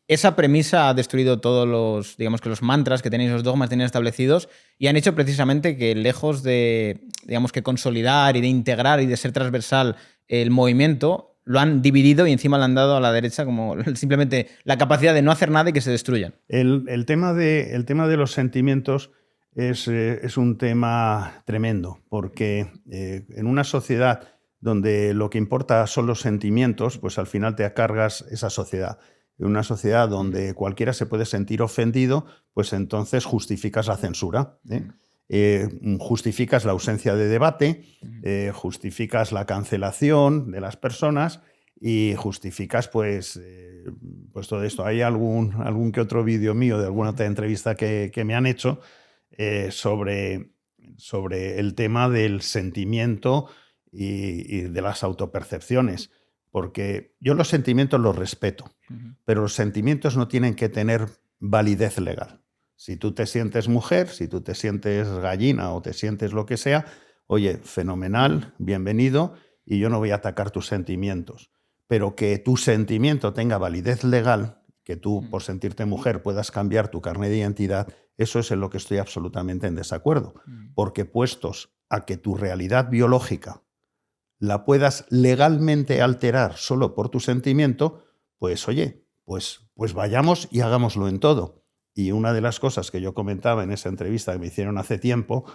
esa premisa ha destruido todos los, digamos que los mantras que tenéis, los dogmas que tenéis establecidos, y han hecho precisamente que, lejos de, digamos que consolidar y de integrar y de ser transversal el movimiento, lo han dividido y encima le han dado a la derecha como simplemente la capacidad de no hacer nada y que se destruyan. El tema de los sentimientos es un tema tremendo, porque en una sociedad donde lo que importa son los sentimientos, pues al final te cargas esa sociedad. En una sociedad donde cualquiera se puede sentir ofendido, pues entonces justificas la censura, justificas la ausencia de debate, justificas la cancelación de las personas y justificas pues todo esto. Hay algún que otro vídeo mío de alguna otra entrevista que me han hecho sobre el tema del sentimiento y de las autopercepciones. Porque yo los sentimientos los respeto, pero los sentimientos no tienen que tener validez legal. Si tú te sientes mujer, si tú te sientes gallina o te sientes lo que sea, oye, fenomenal, bienvenido, y yo no voy a atacar tus sentimientos. Pero que tu sentimiento tenga validez legal, que tú por sentirte mujer puedas cambiar tu carnet de identidad, eso es en lo que estoy absolutamente en desacuerdo. Porque puestos a que tu realidad biológica la puedas legalmente alterar solo por tu sentimiento, pues oye, pues vayamos y hagámoslo en todo. Y una de las cosas que yo comentaba en esa entrevista que me hicieron hace tiempo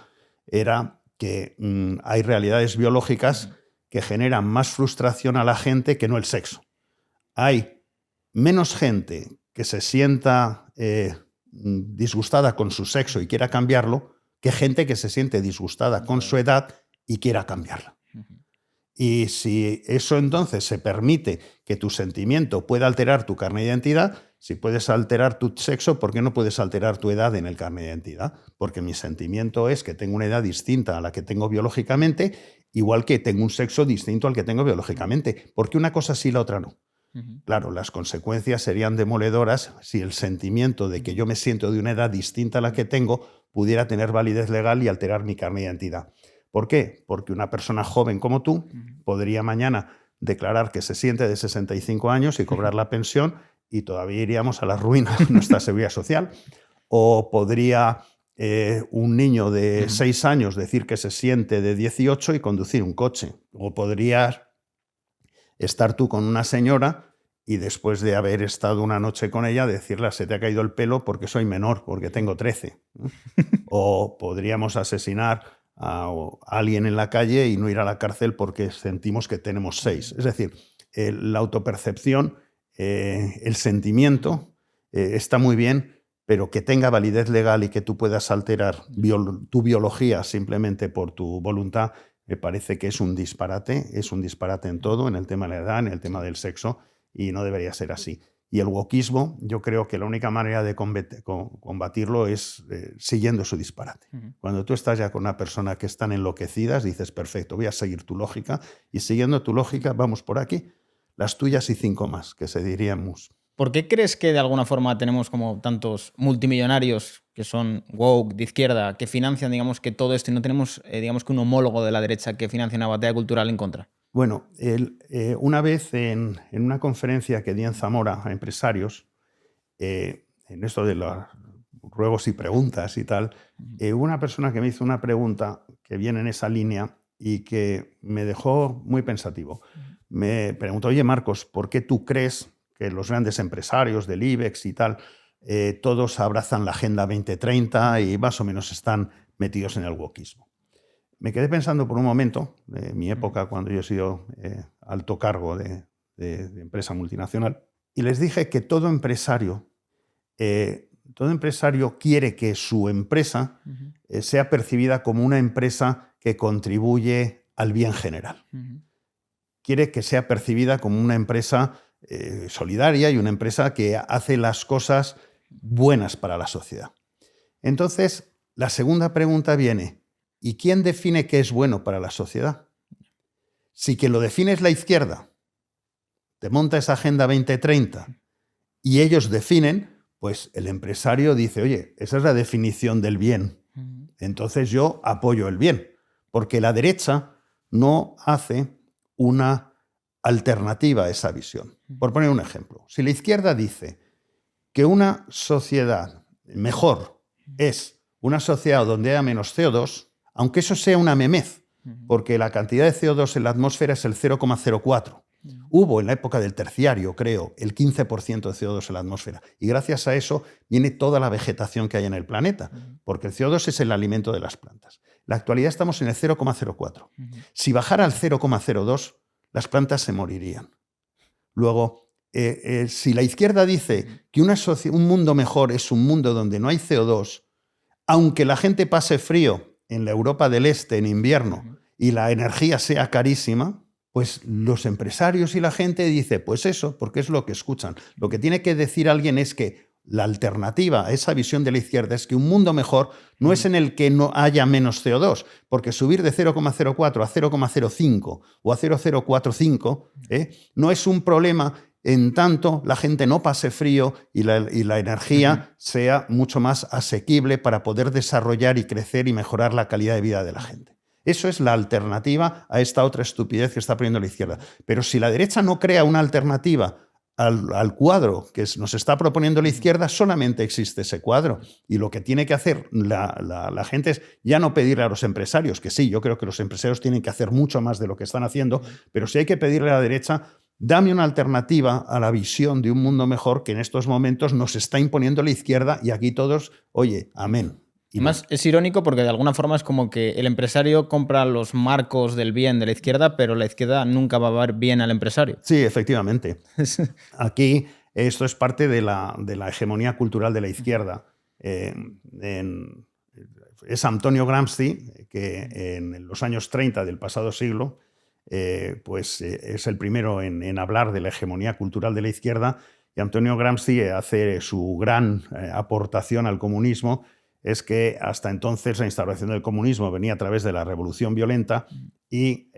era que hay realidades biológicas que generan más frustración a la gente que no el sexo. Hay menos gente que se sienta disgustada con su sexo y quiera cambiarlo que gente que se siente disgustada con su edad y quiera cambiarla. Y si eso entonces se permite que tu sentimiento pueda alterar tu carnet de identidad, si puedes alterar tu sexo, ¿por qué no puedes alterar tu edad en el carnet de identidad? Porque mi sentimiento es que tengo una edad distinta a la que tengo biológicamente, igual que tengo un sexo distinto al que tengo biológicamente. Porque una cosa sí, la otra no. Claro, las consecuencias serían demoledoras si el sentimiento de que yo me siento de una edad distinta a la que tengo pudiera tener validez legal y alterar mi carnet de identidad. ¿Por qué? Porque una persona joven como tú podría mañana declarar que se siente de 65 años y cobrar la pensión y todavía iríamos a la ruina de nuestra seguridad social. O podría un niño de 6 años decir que se siente de 18 y conducir un coche. O podrías estar tú con una señora y después de haber estado una noche con ella decirle: se te ha caído el pelo porque soy menor, porque tengo 13. O podríamos asesinar a alguien en la calle y no ir a la cárcel porque sentimos que tenemos 6. Es decir, la autopercepción, el sentimiento está muy bien, pero que tenga validez legal y que tú puedas alterar tu biología simplemente por tu voluntad, me parece que es un disparate en todo, en el tema de la edad, en el tema del sexo, y no debería ser así. Y el wokismo, yo creo que la única manera de combatirlo es siguiendo su disparate. Cuando tú estás ya con una persona que están enloquecidas, dices, perfecto, voy a seguir tu lógica, y siguiendo tu lógica, vamos por aquí, las tuyas y 5 más, que se diríamos. ¿Por qué crees que de alguna forma tenemos como tantos multimillonarios que son woke, de izquierda, que financian, digamos, que todo esto y no tenemos, digamos, que un homólogo de la derecha que financia una batalla cultural en contra? Bueno, una vez en una conferencia que di en Zamora a empresarios, en esto de los ruegos y preguntas y tal, hubo una persona que me hizo una pregunta que viene en esa línea y que me dejó muy pensativo. Me preguntó, oye Marcos, ¿por qué tú crees que los grandes empresarios del IBEX y tal, todos abrazan la Agenda 2030 y más o menos están metidos en el wokismo? Me quedé pensando por un momento, de mi época cuando yo he sido alto cargo de empresa multinacional, y les dije que todo empresario quiere que su empresa sea percibida como una empresa que contribuye al bien general. Quiere que sea percibida como una empresa solidaria y una empresa que hace las cosas buenas para la sociedad. Entonces, la segunda pregunta viene, ¿y quién define qué es bueno para la sociedad? Si quien lo define es la izquierda, te monta esa Agenda 2030 y ellos definen, pues el empresario dice, oye, esa es la definición del bien. Entonces yo apoyo el bien, porque la derecha no hace una alternativa a esa visión. Por poner un ejemplo, si la izquierda dice que una sociedad mejor es una sociedad donde haya menos CO2, aunque eso sea una memez, porque la cantidad de CO2 en la atmósfera es el 0,04. Hubo en la época del terciario, creo, el 15% de CO2 en la atmósfera. Y gracias a eso viene toda la vegetación que hay en el planeta, porque el CO2 es el alimento de las plantas. En la actualidad estamos en el 0,04. Si bajara al 0,02, las plantas se morirían. Luego, si la izquierda dice que un mundo mejor es un mundo donde no hay CO2, aunque la gente pase frío en la Europa del Este en invierno y la energía sea carísima, pues los empresarios y la gente dice, pues eso, porque es lo que escuchan. Lo que tiene que decir alguien es que la alternativa a esa visión de la izquierda es que un mundo mejor no es en el que no haya menos CO2, porque subir de 0,04 a 0,05 o a 0,045 no es un problema en tanto la gente no pase frío y la energía sea mucho más asequible para poder desarrollar y crecer y mejorar la calidad de vida de la gente. Eso es la alternativa a esta otra estupidez que está poniendo la izquierda. Pero si la derecha no crea una alternativa al cuadro que nos está proponiendo la izquierda, solamente existe ese cuadro. Y lo que tiene que hacer la gente es ya no pedirle a los empresarios, que sí, yo creo que los empresarios tienen que hacer mucho más de lo que están haciendo, pero sí hay que pedirle a la derecha, dame una alternativa a la visión de un mundo mejor que en estos momentos nos está imponiendo la izquierda y aquí todos, oye, amén. Y además es irónico porque de alguna forma es como que el empresario compra los marcos del bien de la izquierda, pero la izquierda nunca va a ver bien al empresario. Sí, efectivamente. Aquí esto es parte de la hegemonía cultural de la izquierda. Es Antonio Gramsci, que en los años 30 del pasado siglo es el primero en hablar de la hegemonía cultural de la izquierda, y Antonio Gramsci hace su gran aportación al comunismo. Es que hasta entonces la instauración del comunismo venía a través de la revolución violenta y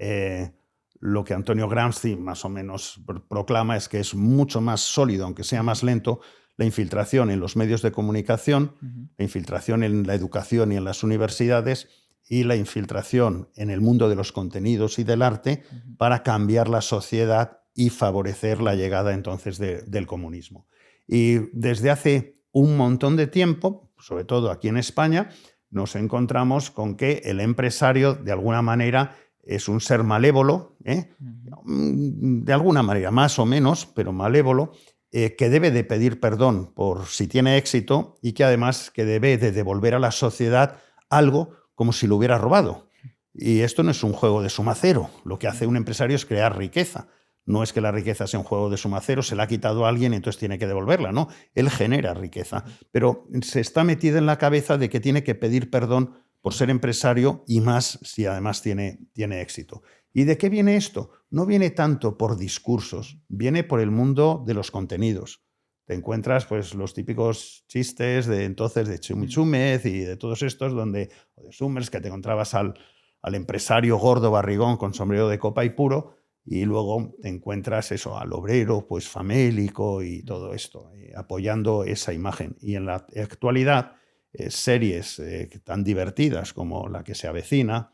lo que Antonio Gramsci más o menos proclama es que es mucho más sólido, aunque sea más lento, la infiltración en los medios de comunicación, la infiltración en la educación y en las universidades y la infiltración en el mundo de los contenidos y del arte para cambiar la sociedad y favorecer la llegada entonces del comunismo. Y desde hace un montón de tiempo, sobre todo aquí en España, nos encontramos con que el empresario, de alguna manera, es un ser malévolo, de alguna manera, más o menos, pero malévolo, que debe de pedir perdón por si tiene éxito y que además que debe de devolver a la sociedad algo como si lo hubiera robado. Y esto no es un juego de suma cero. Lo que hace un empresario es crear riqueza. No es que la riqueza sea un juego de suma cero, se la ha quitado a alguien y entonces tiene que devolverla, no. Él genera riqueza, pero se está metido en la cabeza de que tiene que pedir perdón por ser empresario y más si además tiene éxito. ¿Y de qué viene esto? No viene tanto por discursos, viene por el mundo de los contenidos. Te encuentras pues los típicos chistes de entonces de Chumi Chúmez y de todos estos, o de Summers, que te encontrabas al empresario gordo barrigón con sombrero de copa y puro, y luego te encuentras eso, al obrero pues famélico y todo esto, apoyando esa imagen. Y en la actualidad, series tan divertidas como La que se avecina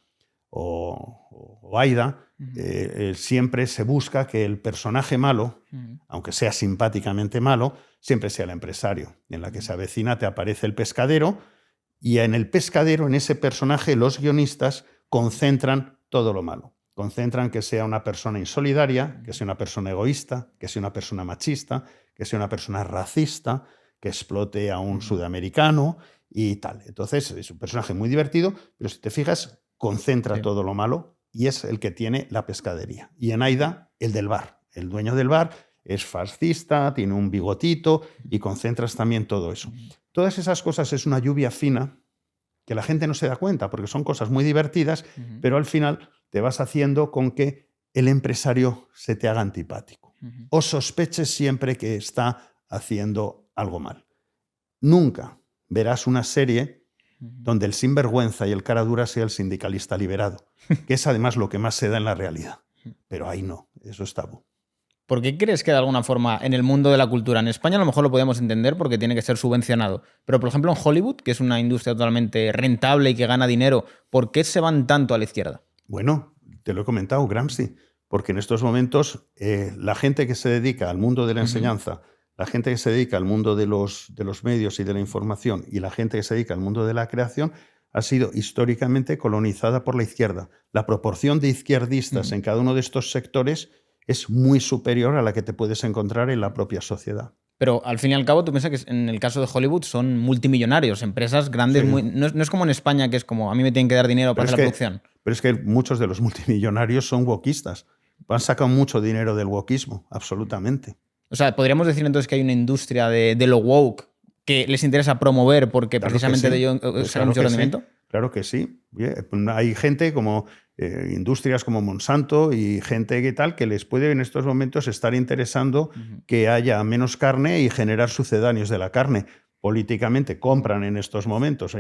o Aida, siempre se busca que el personaje malo, aunque sea simpáticamente malo, siempre sea el empresario. En La que se avecina te aparece el pescadero y en el pescadero, en ese personaje, los guionistas concentran todo lo malo. Concentran que sea una persona insolidaria, que sea una persona egoísta, que sea una persona machista, que sea una persona racista, que explote a un sudamericano y tal. Entonces es un personaje muy divertido, pero si te fijas, concentra todo lo malo y es el que tiene la pescadería. Y en Aida, el del bar. El dueño del bar es fascista, tiene un bigotito y concentras también todo eso. Todas esas cosas es una lluvia fina que la gente no se da cuenta porque son cosas muy divertidas, pero al final te vas haciendo con que el empresario se te haga antipático o sospeches siempre que está haciendo algo mal. Nunca verás una serie donde el sinvergüenza y el cara dura sea el sindicalista liberado, que es además lo que más se da en la realidad. Pero ahí no, eso es tabú. ¿Por qué crees que de alguna forma en el mundo de la cultura, en España a lo mejor lo podemos entender porque tiene que ser subvencionado, pero por ejemplo en Hollywood, que es una industria totalmente rentable y que gana dinero, ¿por qué se van tanto a la izquierda? Bueno, te lo he comentado, Gramsci, porque en estos momentos la gente que se dedica al mundo de la enseñanza, la gente que se dedica al mundo de los medios y de la información y la gente que se dedica al mundo de la creación ha sido históricamente colonizada por la izquierda. La proporción de izquierdistas en cada uno de estos sectores es muy superior a la que te puedes encontrar en la propia sociedad. Pero al fin y al cabo, tú piensas que en el caso de Hollywood son multimillonarios, empresas grandes. Sí. No es como en España, que es como a mí me tienen que dar dinero para hacer la producción. Pero es que muchos de los multimillonarios son wokistas. Han sacado mucho dinero del wokismo, absolutamente. O sea, podríamos decir entonces que hay una industria de lo woke que les interesa promover porque Claro precisamente que sí. de ello Pues sale mucho rendimiento. Sí. Claro que sí. Hay gente como industrias como Monsanto y gente que tal que les puede en estos momentos estar interesando que haya menos carne y generar sucedáneos de la carne. Políticamente compran en estos momentos,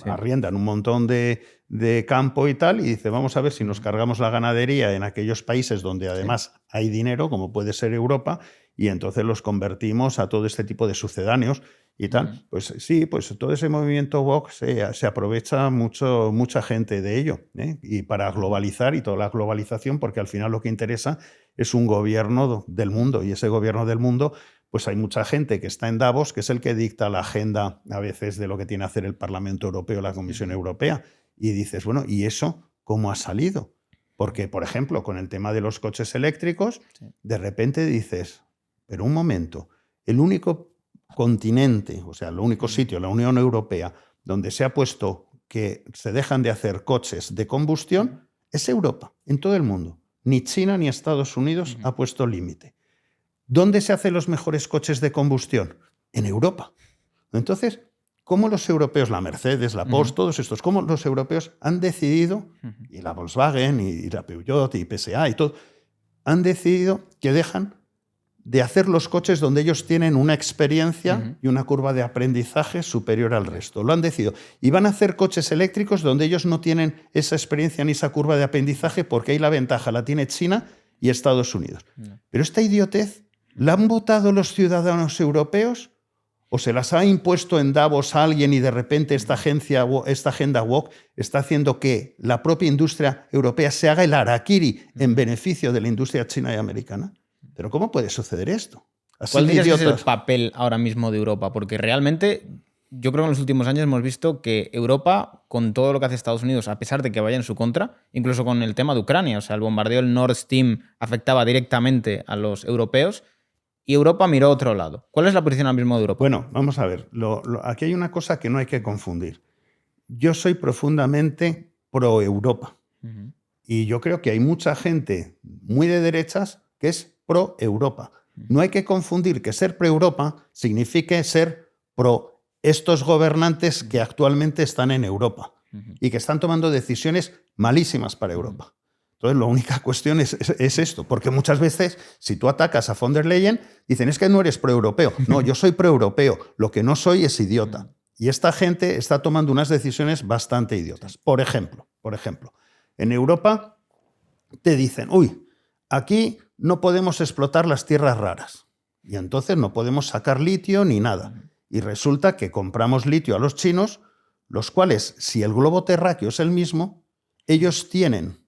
arriendan un montón de campo y tal, y dice, vamos a ver si nos cargamos la ganadería en aquellos países donde además hay dinero, como puede ser Europa, y entonces los convertimos a todo este tipo de sucedáneos y tal. Pues sí, pues todo ese movimiento woke se aprovecha mucha gente de ello, y para globalizar y toda la globalización, porque al final lo que interesa es un gobierno del mundo, y ese gobierno del mundo, pues hay mucha gente que está en Davos, que es el que dicta la agenda a veces de lo que tiene que hacer el Parlamento Europeo, la Comisión Europea, y dices, bueno, ¿y eso cómo ha salido? Porque, por ejemplo, con el tema de los coches eléctricos, de repente dices, pero un momento, el único continente, o sea, el único sitio, la Unión Europea, donde se ha puesto que se dejan de hacer coches de combustión, es Europa, en todo el mundo. Ni China ni Estados Unidos ha puesto límite. ¿Dónde se hacen los mejores coches de combustión? En Europa. Entonces, ¿cómo los europeos, la Mercedes, la Porsche, todos estos, cómo los europeos han decidido, y la Volkswagen, y la Peugeot, y PSA, y todo, han decidido que dejan de hacer los coches donde ellos tienen una experiencia y una curva de aprendizaje superior al resto? Lo han decidido. Y van a hacer coches eléctricos donde ellos no tienen esa experiencia ni esa curva de aprendizaje, porque ahí la ventaja la tiene China y Estados Unidos. Pero esta idiotez, ¿la han votado los ciudadanos europeos? ¿O se las ha impuesto en Davos a alguien y de repente esta agenda woke está haciendo que la propia industria europea se haga el harakiri en beneficio de la industria china y americana? ¿Pero cómo puede suceder esto? ¿Cuál dirías que es el papel ahora mismo de Europa? Porque realmente yo creo que en los últimos años hemos visto que Europa, con todo lo que hace Estados Unidos, a pesar de que vaya en su contra, incluso con el tema de Ucrania, o sea, el bombardeo del Nord Stream afectaba directamente a los europeos, y Europa miró a otro lado. ¿Cuál es la posición ahora mismo de Europa? Bueno, vamos a ver. Aquí hay una cosa que no hay que confundir. Yo soy profundamente pro-Europa. Y yo creo que hay mucha gente muy de derechas que es pro-Europa. No hay que confundir que ser pro-Europa signifique ser pro estos gobernantes que actualmente están en Europa y que están tomando decisiones malísimas para Europa. Entonces, la única cuestión es esto, porque muchas veces, si tú atacas a von der Leyen, dicen, es que no eres pro-europeo. No, yo soy pro-europeo, lo que no soy es idiota. Y esta gente está tomando unas decisiones bastante idiotas. Por ejemplo, en Europa te dicen, uy, aquí no podemos explotar las tierras raras y entonces no podemos sacar litio ni nada. Y resulta que compramos litio a los chinos, los cuales, si el globo terráqueo es el mismo, ellos tienen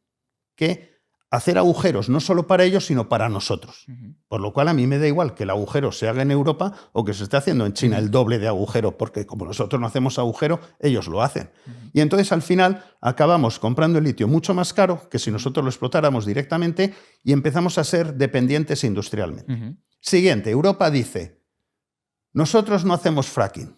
que hacer agujeros no solo para ellos, sino para nosotros. Por lo cual a mí me da igual que el agujero se haga en Europa o que se esté haciendo en China el doble de agujero, porque como nosotros no hacemos agujero, ellos lo hacen. Y entonces al final acabamos comprando el litio mucho más caro que si nosotros lo explotáramos directamente y empezamos a ser dependientes industrialmente. Siguiente, Europa dice, nosotros no hacemos fracking,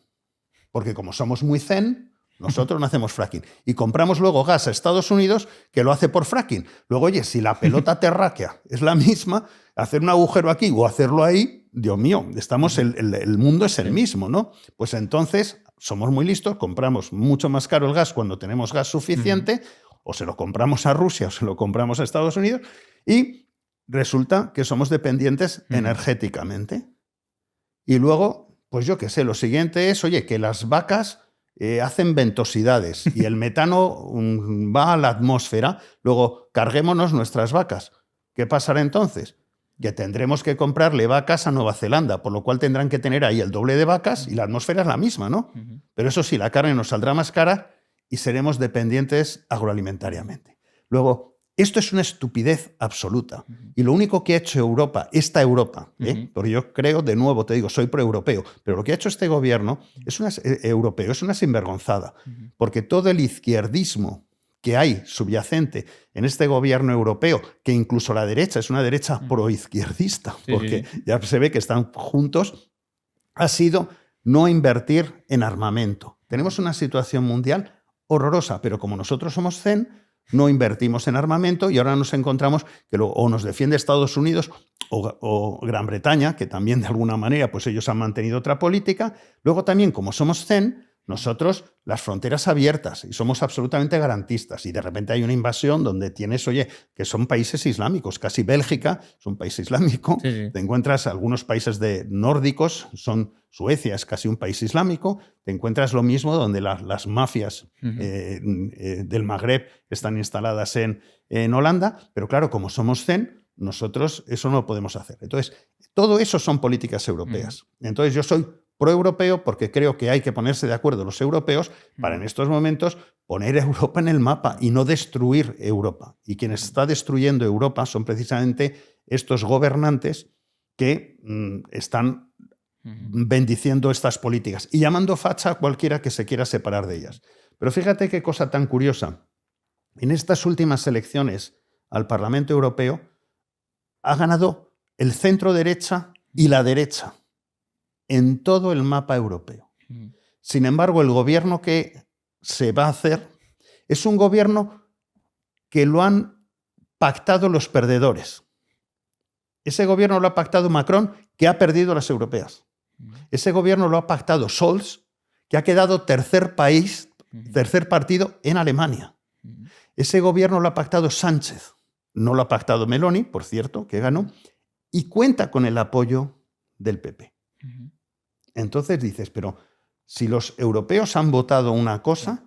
porque como somos muy zen, nosotros no hacemos fracking. Y compramos luego gas a Estados Unidos que lo hace por fracking. Luego, oye, si la pelota terráquea es la misma, hacer un agujero aquí o hacerlo ahí, Dios mío, el mundo es el mismo, ¿no? Pues entonces somos muy listos, compramos mucho más caro el gas cuando tenemos gas suficiente, o se lo compramos a Rusia o se lo compramos a Estados Unidos, y resulta que somos dependientes energéticamente. Y luego, pues yo qué sé, lo siguiente es, oye, que las vacas hacen ventosidades y el metano va a la atmósfera, luego carguémonos nuestras vacas. ¿Qué pasará entonces? Que tendremos que comprarle vacas a Nueva Zelanda, por lo cual tendrán que tener ahí el doble de vacas y la atmósfera es la misma, ¿no? Pero eso sí, la carne nos saldrá más cara y seremos dependientes agroalimentariamente. Luego, esto es una estupidez absoluta. Y lo único que ha hecho Europa, esta Europa, porque yo creo, de nuevo te digo, soy pro-europeo, pero lo que ha hecho este gobierno europeo es una sinvergonzada, porque todo el izquierdismo que hay subyacente en este gobierno europeo, que incluso la derecha es una derecha pro-izquierdista, porque ya se ve que están juntos, ha sido no invertir en armamento. Tenemos una situación mundial horrorosa, pero como nosotros somos zen, no invertimos en armamento y ahora nos encontramos que o nos defiende Estados Unidos o Gran Bretaña, que también de alguna manera pues ellos han mantenido otra política. Luego también, como somos zen, nosotros las fronteras abiertas y somos absolutamente garantistas y de repente hay una invasión donde tienes, oye, que son países islámicos, casi Bélgica es un país islámico, te encuentras algunos países nórdicos, Suecia es casi un país islámico, te encuentras lo mismo donde las mafias del Magreb están instaladas en Holanda, pero claro, como somos zen, nosotros eso no lo podemos hacer. Entonces, todo eso son políticas europeas. Entonces, yo soy pro-europeo porque creo que hay que ponerse de acuerdo los europeos para en estos momentos poner Europa en el mapa y no destruir Europa. Y quien está destruyendo Europa son precisamente estos gobernantes que están bendiciendo estas políticas y llamando facha a cualquiera que se quiera separar de ellas. Pero fíjate qué cosa tan curiosa. En estas últimas elecciones al Parlamento Europeo ha ganado el centro derecha y la derecha en todo el mapa europeo. Sin embargo, el gobierno que se va a hacer es un gobierno que lo han pactado los perdedores. Ese gobierno lo ha pactado Macron, que ha perdido las europeas. Ese gobierno lo ha pactado Scholz, que ha quedado tercer partido en Alemania. Ese gobierno lo ha pactado Sánchez. No lo ha pactado Meloni, por cierto, que ganó, y cuenta con el apoyo del PP. Entonces dices, pero si los europeos han votado una cosa,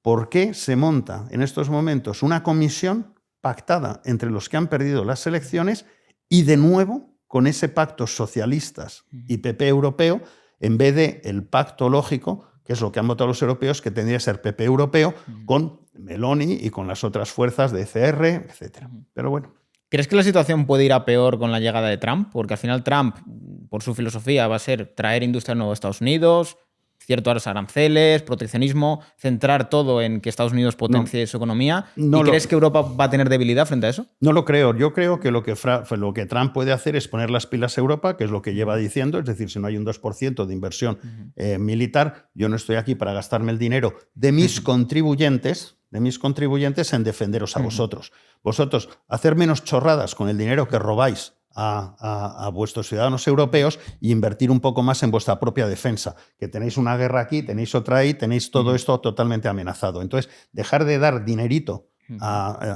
¿por qué se monta en estos momentos una comisión pactada entre los que han perdido las elecciones y de nuevo con ese pacto socialistas y PP europeo en vez de el pacto lógico, que es lo que han votado los europeos, que tendría que ser PP europeo con Meloni y con las otras fuerzas de ECR, etc. Pero bueno. ¿Crees que la situación puede ir a peor con la llegada de Trump? Porque al final Trump, por su filosofía, va a ser traer industria nueva a Estados Unidos, ciertos aranceles, proteccionismo, centrar todo en que Estados Unidos potencie su economía. ¿Y crees que Europa va a tener debilidad frente a eso? No lo creo. Yo creo que lo que Trump puede hacer es poner las pilas a Europa, que es lo que lleva diciendo. Es decir, si no hay un 2% de inversión militar, yo no estoy aquí para gastarme el dinero de mis contribuyentes en defenderos a vosotros. Vosotros, hacer menos chorradas con el dinero que robáis a vuestros ciudadanos europeos e invertir un poco más en vuestra propia defensa. Que tenéis una guerra aquí, tenéis otra ahí, tenéis todo esto totalmente amenazado. Entonces, dejar de dar dinerito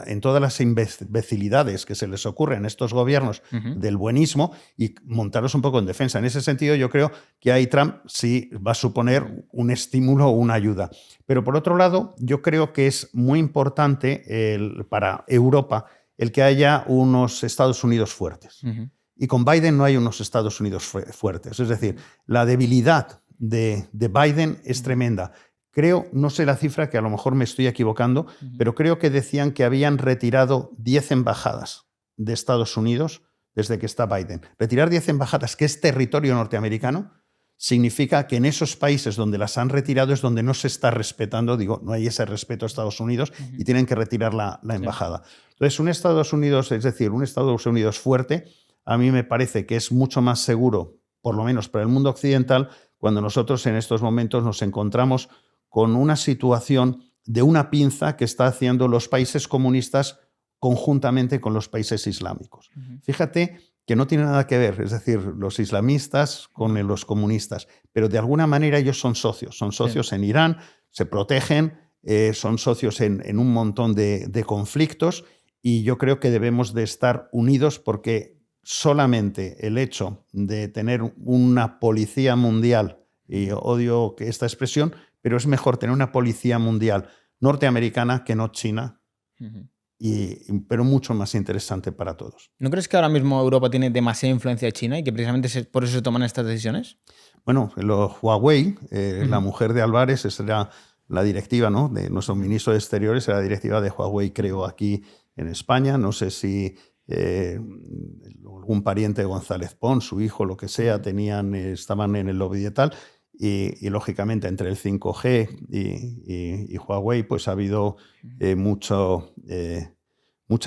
en todas las imbecilidades que se les ocurren a estos gobiernos del buenismo y montaros un poco en defensa. En ese sentido, yo creo que ahí Trump sí va a suponer un estímulo o una ayuda. Pero por otro lado, yo creo que es muy importante para Europa el que haya unos Estados Unidos fuertes. Y con Biden no hay unos Estados Unidos fuertes. Es decir, la debilidad de Biden es tremenda. Creo, no sé la cifra, que a lo mejor me estoy equivocando, pero creo que decían que habían retirado 10 embajadas de Estados Unidos desde que está Biden. Retirar 10 embajadas, que es territorio norteamericano, significa que en esos países donde las han retirado es donde no se está respetando, no hay ese respeto a Estados Unidos y tienen que retirar la embajada. Entonces, un Estados Unidos, es decir, un Estados Unidos fuerte, a mí me parece que es mucho más seguro, por lo menos para el mundo occidental, cuando nosotros en estos momentos nos encontramos con una situación de una pinza que está haciendo los países comunistas conjuntamente con los países islámicos. Fíjate que no tiene nada que ver, es decir, los islamistas con los comunistas, pero de alguna manera ellos son socios en Irán, se protegen, son socios en un montón de conflictos y yo creo que debemos de estar unidos porque solamente el hecho de tener una policía mundial, y odio esta expresión, pero es mejor tener una policía mundial norteamericana que no china, pero mucho más interesante para todos. ¿No crees que ahora mismo Europa tiene demasiada influencia de China y que precisamente por eso se toman estas decisiones? Bueno, Huawei, la mujer de Álvarez, esa era la directiva, ¿no?, de nuestro ministro de Exteriores, era la directiva de Huawei, creo, aquí en España. No sé si algún pariente de González Pons, su hijo, lo que sea, estaban en el lobby y tal. Y lógicamente entre el 5G y Huawei pues ha habido mucha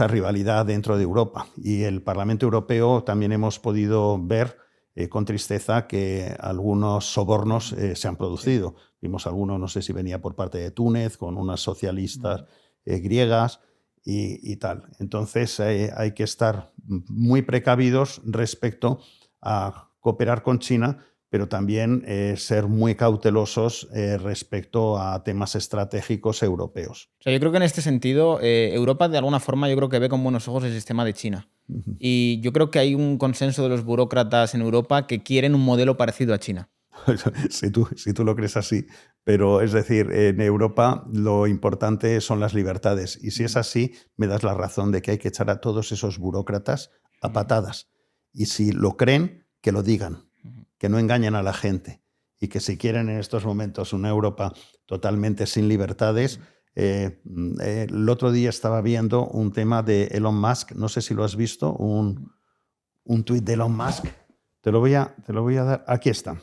rivalidad dentro de Europa. Y el Parlamento Europeo también hemos podido ver con tristeza que algunos sobornos se han producido. Vimos algunos, no sé si venía por parte de Túnez, con unas socialistas griegas y tal. Entonces hay que estar muy precavidos respecto a cooperar con China, pero también ser muy cautelosos respecto a temas estratégicos europeos. O sea, yo creo que en este sentido, Europa de alguna forma yo creo que ve con buenos ojos el sistema de China. Y yo creo que hay un consenso de los burócratas en Europa que quieren un modelo parecido a China. Si tú lo crees así, pero es decir, en Europa lo importante son las libertades. Y si es así, me das la razón de que hay que echar a todos esos burócratas a patadas. Y si lo creen, que lo digan. Que no engañen a la gente y que si quieren en estos momentos una Europa totalmente sin libertades. El otro día estaba viendo un tema de Elon Musk, no sé si lo has visto, un tuit de Elon Musk. Te lo voy a dar, aquí está.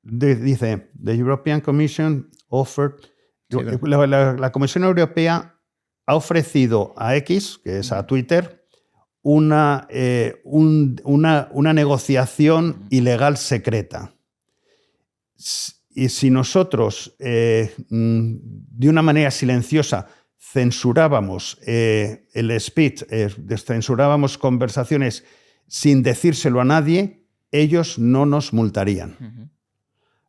Dice, the European Commission offered, la Comisión Europea ha ofrecido a X, que es a Twitter, una negociación ilegal secreta. Y si nosotros, de una manera silenciosa, censurábamos el speech, censurábamos conversaciones sin decírselo a nadie, ellos no nos multarían.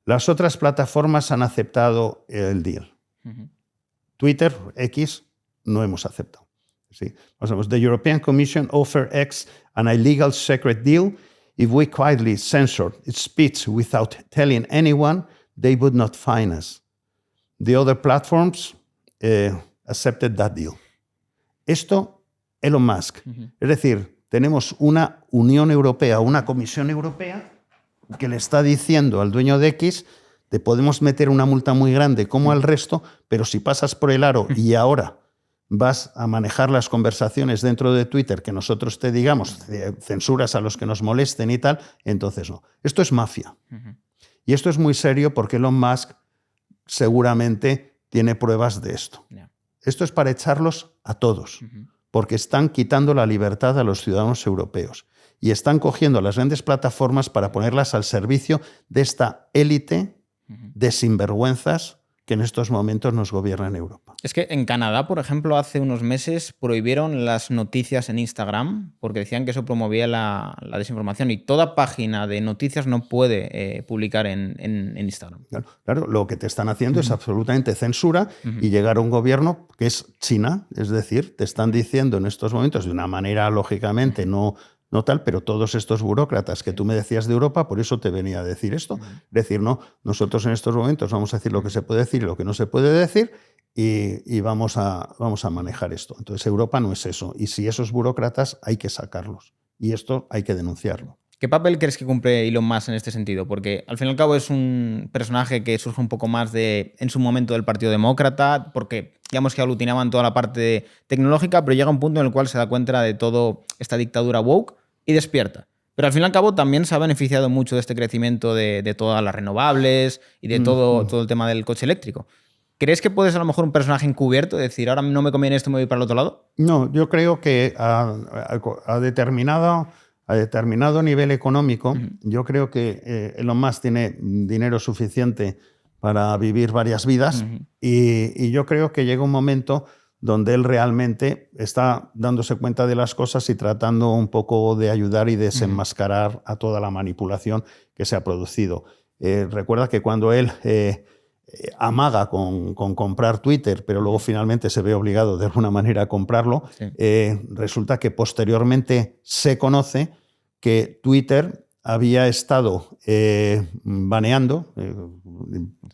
Las otras plataformas han aceptado el deal. Twitter, X, no hemos aceptado. Sí. The European Commission offered X an illegal secret deal. If we quietly censored its speech without telling anyone, they would not fine us. The other platforms accepted that deal. Esto, Elon Musk. Es decir, tenemos una Unión Europea, una Comisión Europea que le está diciendo al dueño de X, te podemos meter una multa muy grande como al resto, pero si pasas por el aro y ahora vas a manejar las conversaciones dentro de Twitter que nosotros te digamos, censuras a los que nos molesten y tal, entonces no. Esto es mafia. Y esto es muy serio porque Elon Musk seguramente tiene pruebas de esto. Esto es para echarlos a todos, porque están quitando la libertad a los ciudadanos europeos y están cogiendo las grandes plataformas para ponerlas al servicio de esta élite de sinvergüenzas que en estos momentos nos gobierna en Europa. Es que en Canadá, por ejemplo, hace unos meses prohibieron las noticias en Instagram porque decían que eso promovía la desinformación y toda página de noticias no puede publicar en Instagram. Claro, lo que te están haciendo es absolutamente censura y llegar a un gobierno que es China, es decir, te están diciendo en estos momentos de una manera lógicamente no tal, pero todos estos burócratas que tú me decías de Europa, por eso te venía a decir esto. Es decir, no, nosotros en estos momentos vamos a decir lo que se puede decir y lo que no se puede decir y vamos a manejar esto. Entonces Europa no es eso. Y si esos burócratas hay que sacarlos. Y esto hay que denunciarlo. ¿Qué papel crees que cumple Elon Musk en este sentido? Porque al fin y al cabo es un personaje que surge un poco más en su momento del Partido Demócrata, porque digamos que aglutinaban toda la parte tecnológica, pero llega un punto en el cual se da cuenta de toda esta dictadura woke y despierta. Pero al fin y al cabo también se ha beneficiado mucho de este crecimiento de todas las renovables y de todo el tema del coche eléctrico. ¿Crees que puede ser a lo mejor un personaje encubierto? Es decir, ahora no me conviene esto, me voy para el otro lado. No, yo creo que a determinado nivel económico, yo creo que Elon Musk tiene dinero suficiente para vivir varias vidas y yo creo que llega un momento donde él realmente está dándose cuenta de las cosas y tratando un poco de ayudar y desenmascarar a toda la manipulación que se ha producido. Recuerda que cuando él amaga con comprar Twitter, pero luego finalmente se ve obligado de alguna manera a comprarlo, resulta que posteriormente se conoce que Twitter había estado baneando,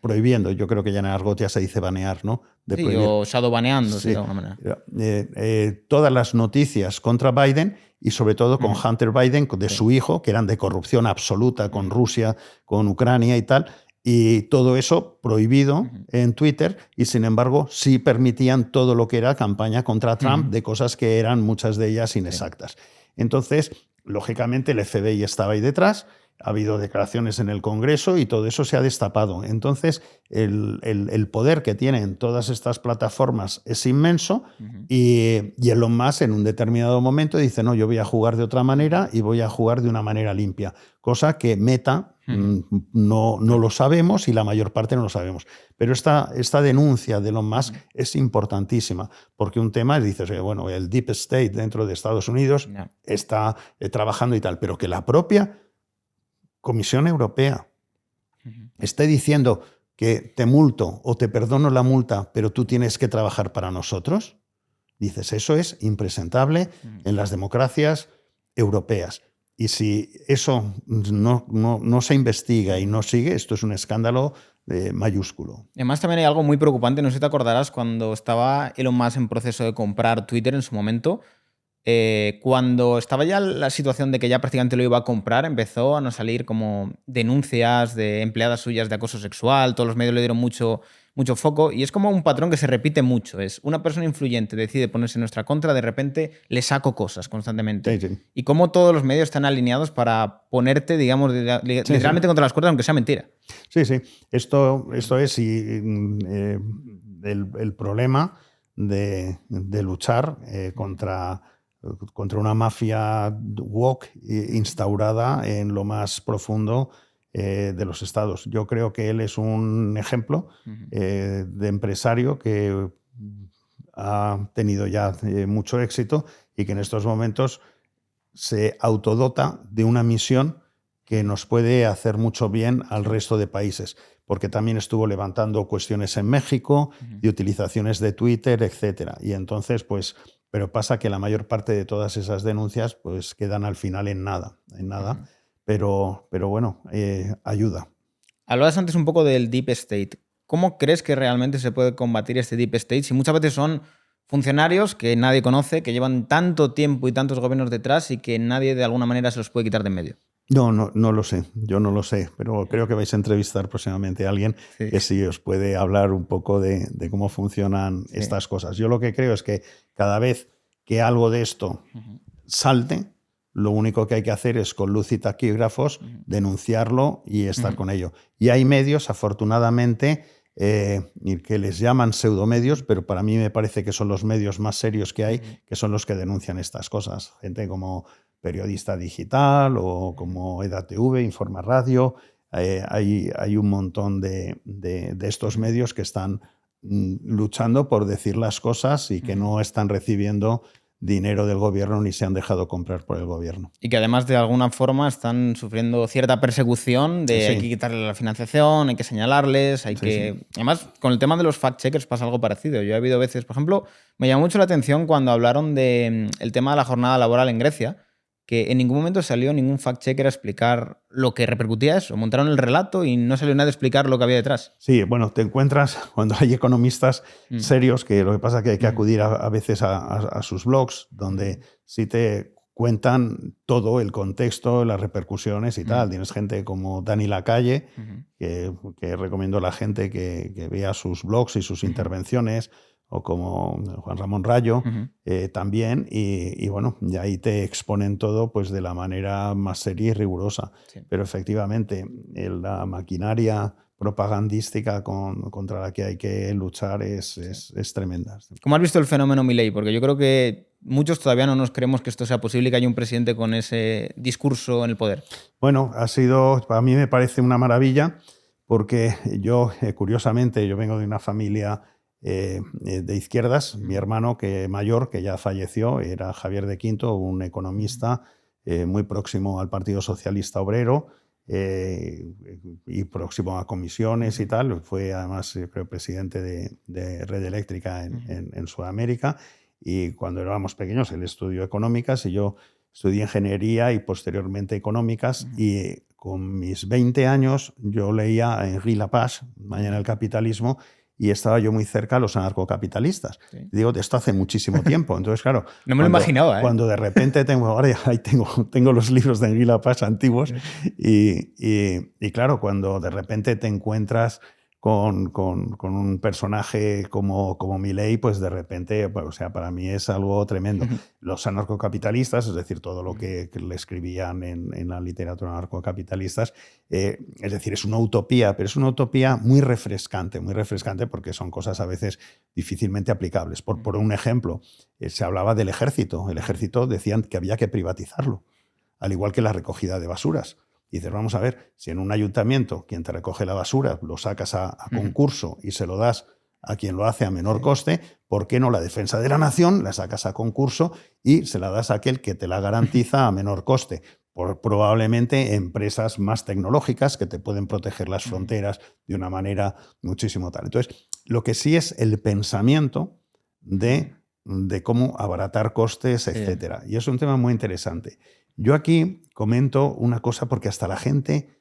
prohibiendo, yo creo que ya en argot ya se dice banear, ¿no? Sí, o shadowbaneando, sí, de alguna manera. Todas las noticias contra Biden y sobre todo con Hunter Biden, de su hijo, que eran de corrupción absoluta con Rusia, con Ucrania y tal, y todo eso prohibido en Twitter y sin embargo sí permitían todo lo que era campaña contra Trump de cosas que eran muchas de ellas inexactas. Entonces, lógicamente el FBI estaba ahí detrás, ha habido declaraciones en el Congreso y todo eso se ha destapado. Entonces, el poder que tienen todas estas plataformas es inmenso y Elon Musk en un determinado momento dice, no, yo voy a jugar de otra manera y voy a jugar de una manera limpia, cosa que Meta no lo sabemos y la mayor parte no lo sabemos. Pero esta denuncia de Elon Musk es importantísima porque un tema es, dices, bueno, el Deep State dentro de Estados Unidos está trabajando y tal, pero que la propia Comisión Europea esté diciendo que te multo o te perdono la multa, pero tú tienes que trabajar para nosotros, dices, eso es impresentable en las democracias europeas. Y si eso no se investiga y no sigue, esto es un escándalo mayúsculo. Además, también hay algo muy preocupante, no sé si te acordarás, cuando estaba Elon Musk en proceso de comprar Twitter en su momento, cuando estaba ya la situación de que ya prácticamente lo iba a comprar, empezó a no salir como denuncias de empleadas suyas de acoso sexual, todos los medios le dieron mucho foco y es como un patrón que se repite mucho. Es una persona influyente decide ponerse en nuestra contra, de repente le saco cosas constantemente. Sí. Y como todos los medios están alineados para ponerte, digamos, literalmente contra las cuerdas, aunque sea mentira. Sí. Esto es el problema de luchar contra una mafia woke instaurada en lo más profundo de los estados. Yo creo que él es un ejemplo de empresario que ha tenido ya mucho éxito y que en estos momentos se autodota de una misión que nos puede hacer mucho bien al resto de países, porque también estuvo levantando cuestiones en México de utilizaciones de Twitter, etcétera. Y entonces, pues, pero pasa que la mayor parte de todas esas denuncias pues quedan al final en nada. Pero bueno, ayuda. Hablabas antes un poco del Deep State. ¿Cómo crees que realmente se puede combatir este Deep State si muchas veces son funcionarios que nadie conoce, que llevan tanto tiempo y tantos gobiernos detrás y que nadie de alguna manera se los puede quitar de en medio? No lo sé, yo no lo sé, pero creo que vais a entrevistar próximamente a alguien que sí os puede hablar un poco de cómo funcionan estas cosas. Yo lo que creo es que cada vez que algo de esto salte, lo único que hay que hacer es con luz y taquígrafos denunciarlo y estar con ello. Y hay medios, afortunadamente, que les llaman pseudomedios, pero para mí me parece que son los medios más serios que hay, que son los que denuncian estas cosas. Gente como Periodista Digital o como EDATV, Informa Radio. hay un montón de estos medios que están luchando por decir las cosas y que no están recibiendo dinero del gobierno ni se han dejado comprar por el gobierno. Y que además de alguna forma están sufriendo cierta persecución de hay que quitarle la financiación, hay que señalarles, hay que... Sí. Además, con el tema de los fact-checkers pasa algo parecido. Yo he habido veces, por ejemplo, me llamó mucho la atención cuando hablaron del tema de la jornada laboral en Grecia, que en ningún momento salió ningún fact-checker a explicar lo que repercutía eso. Montaron el relato y no salió nada a explicar lo que había detrás. Sí, bueno, te encuentras cuando hay economistas serios, que lo que pasa es que hay que acudir a veces a sus blogs, donde sí te cuentan todo el contexto, las repercusiones y tal. Tienes gente como Dani Lacalle, que recomiendo a la gente que vea sus blogs y sus intervenciones, o como Juan Ramón Rayo también, y bueno, y ahí te exponen todo pues de la manera más seria y rigurosa. Sí. Pero efectivamente, la maquinaria propagandística contra la que hay que luchar es tremenda. ¿Cómo has visto el fenómeno Milei? Porque yo creo que muchos todavía no nos creemos que esto sea posible y que haya un presidente con ese discurso en el poder. Bueno, para mí me parece una maravilla, porque yo, curiosamente, yo vengo de una familia de izquierdas. Mi hermano mayor, que ya falleció, era Javier de Quinto, un economista muy próximo al Partido Socialista Obrero y próximo a comisiones y tal. Fue además, creo, presidente de Red Eléctrica en Sudamérica. Y cuando éramos pequeños, él estudió económicas y yo estudié ingeniería y posteriormente económicas. Y con mis 20 años yo leía a Henri Lapage, Mañana el capitalismo, y estaba yo muy cerca a los anarcocapitalistas. Sí. Digo, de esto hace muchísimo tiempo. Entonces, claro... No me lo imaginaba, ¿eh? Cuando de repente tengo los libros de Henri Lapage antiguos, y claro, cuando de repente te encuentras con un personaje como Milei, pues de repente, pues, o sea, para mí es algo tremendo. Los anarcocapitalistas, es decir, todo lo que le escribían en la literatura anarcocapitalistas, es decir, es una utopía, pero es una utopía muy refrescante porque son cosas a veces difícilmente aplicables. Por un ejemplo, se hablaba del ejército. El ejército decían que había que privatizarlo, al igual que la recogida de basuras. Y dices, vamos a ver, si en un ayuntamiento quien te recoge la basura lo sacas a concurso y se lo das a quien lo hace a menor coste, ¿por qué no la defensa de la nación la sacas a concurso y se la das a aquel que te la garantiza a menor coste? Probablemente empresas más tecnológicas que te pueden proteger las fronteras de una manera muchísimo tal. Entonces, lo que sí es el pensamiento de cómo abaratar costes, etc. Y es un tema muy interesante. Yo aquí comento una cosa porque hasta la gente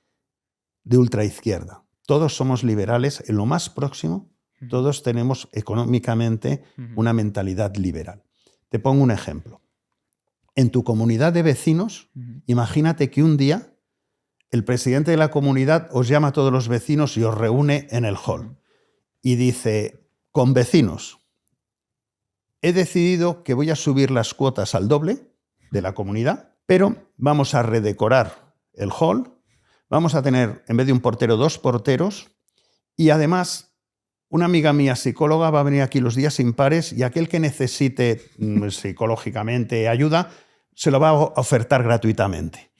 de ultraizquierda, todos somos liberales en lo más próximo, todos tenemos económicamente una mentalidad liberal. Te pongo un ejemplo. En tu comunidad de vecinos, imagínate que un día el presidente de la comunidad os llama a todos los vecinos y os reúne en el hall y dice, con vecinos, he decidido que voy a subir las cuotas al doble de la comunidad, pero vamos a redecorar el hall, vamos a tener, en vez de un portero, 2 porteros, y además una amiga mía psicóloga va a venir aquí los días impares y aquel que necesite psicológicamente ayuda se lo va a ofertar gratuitamente.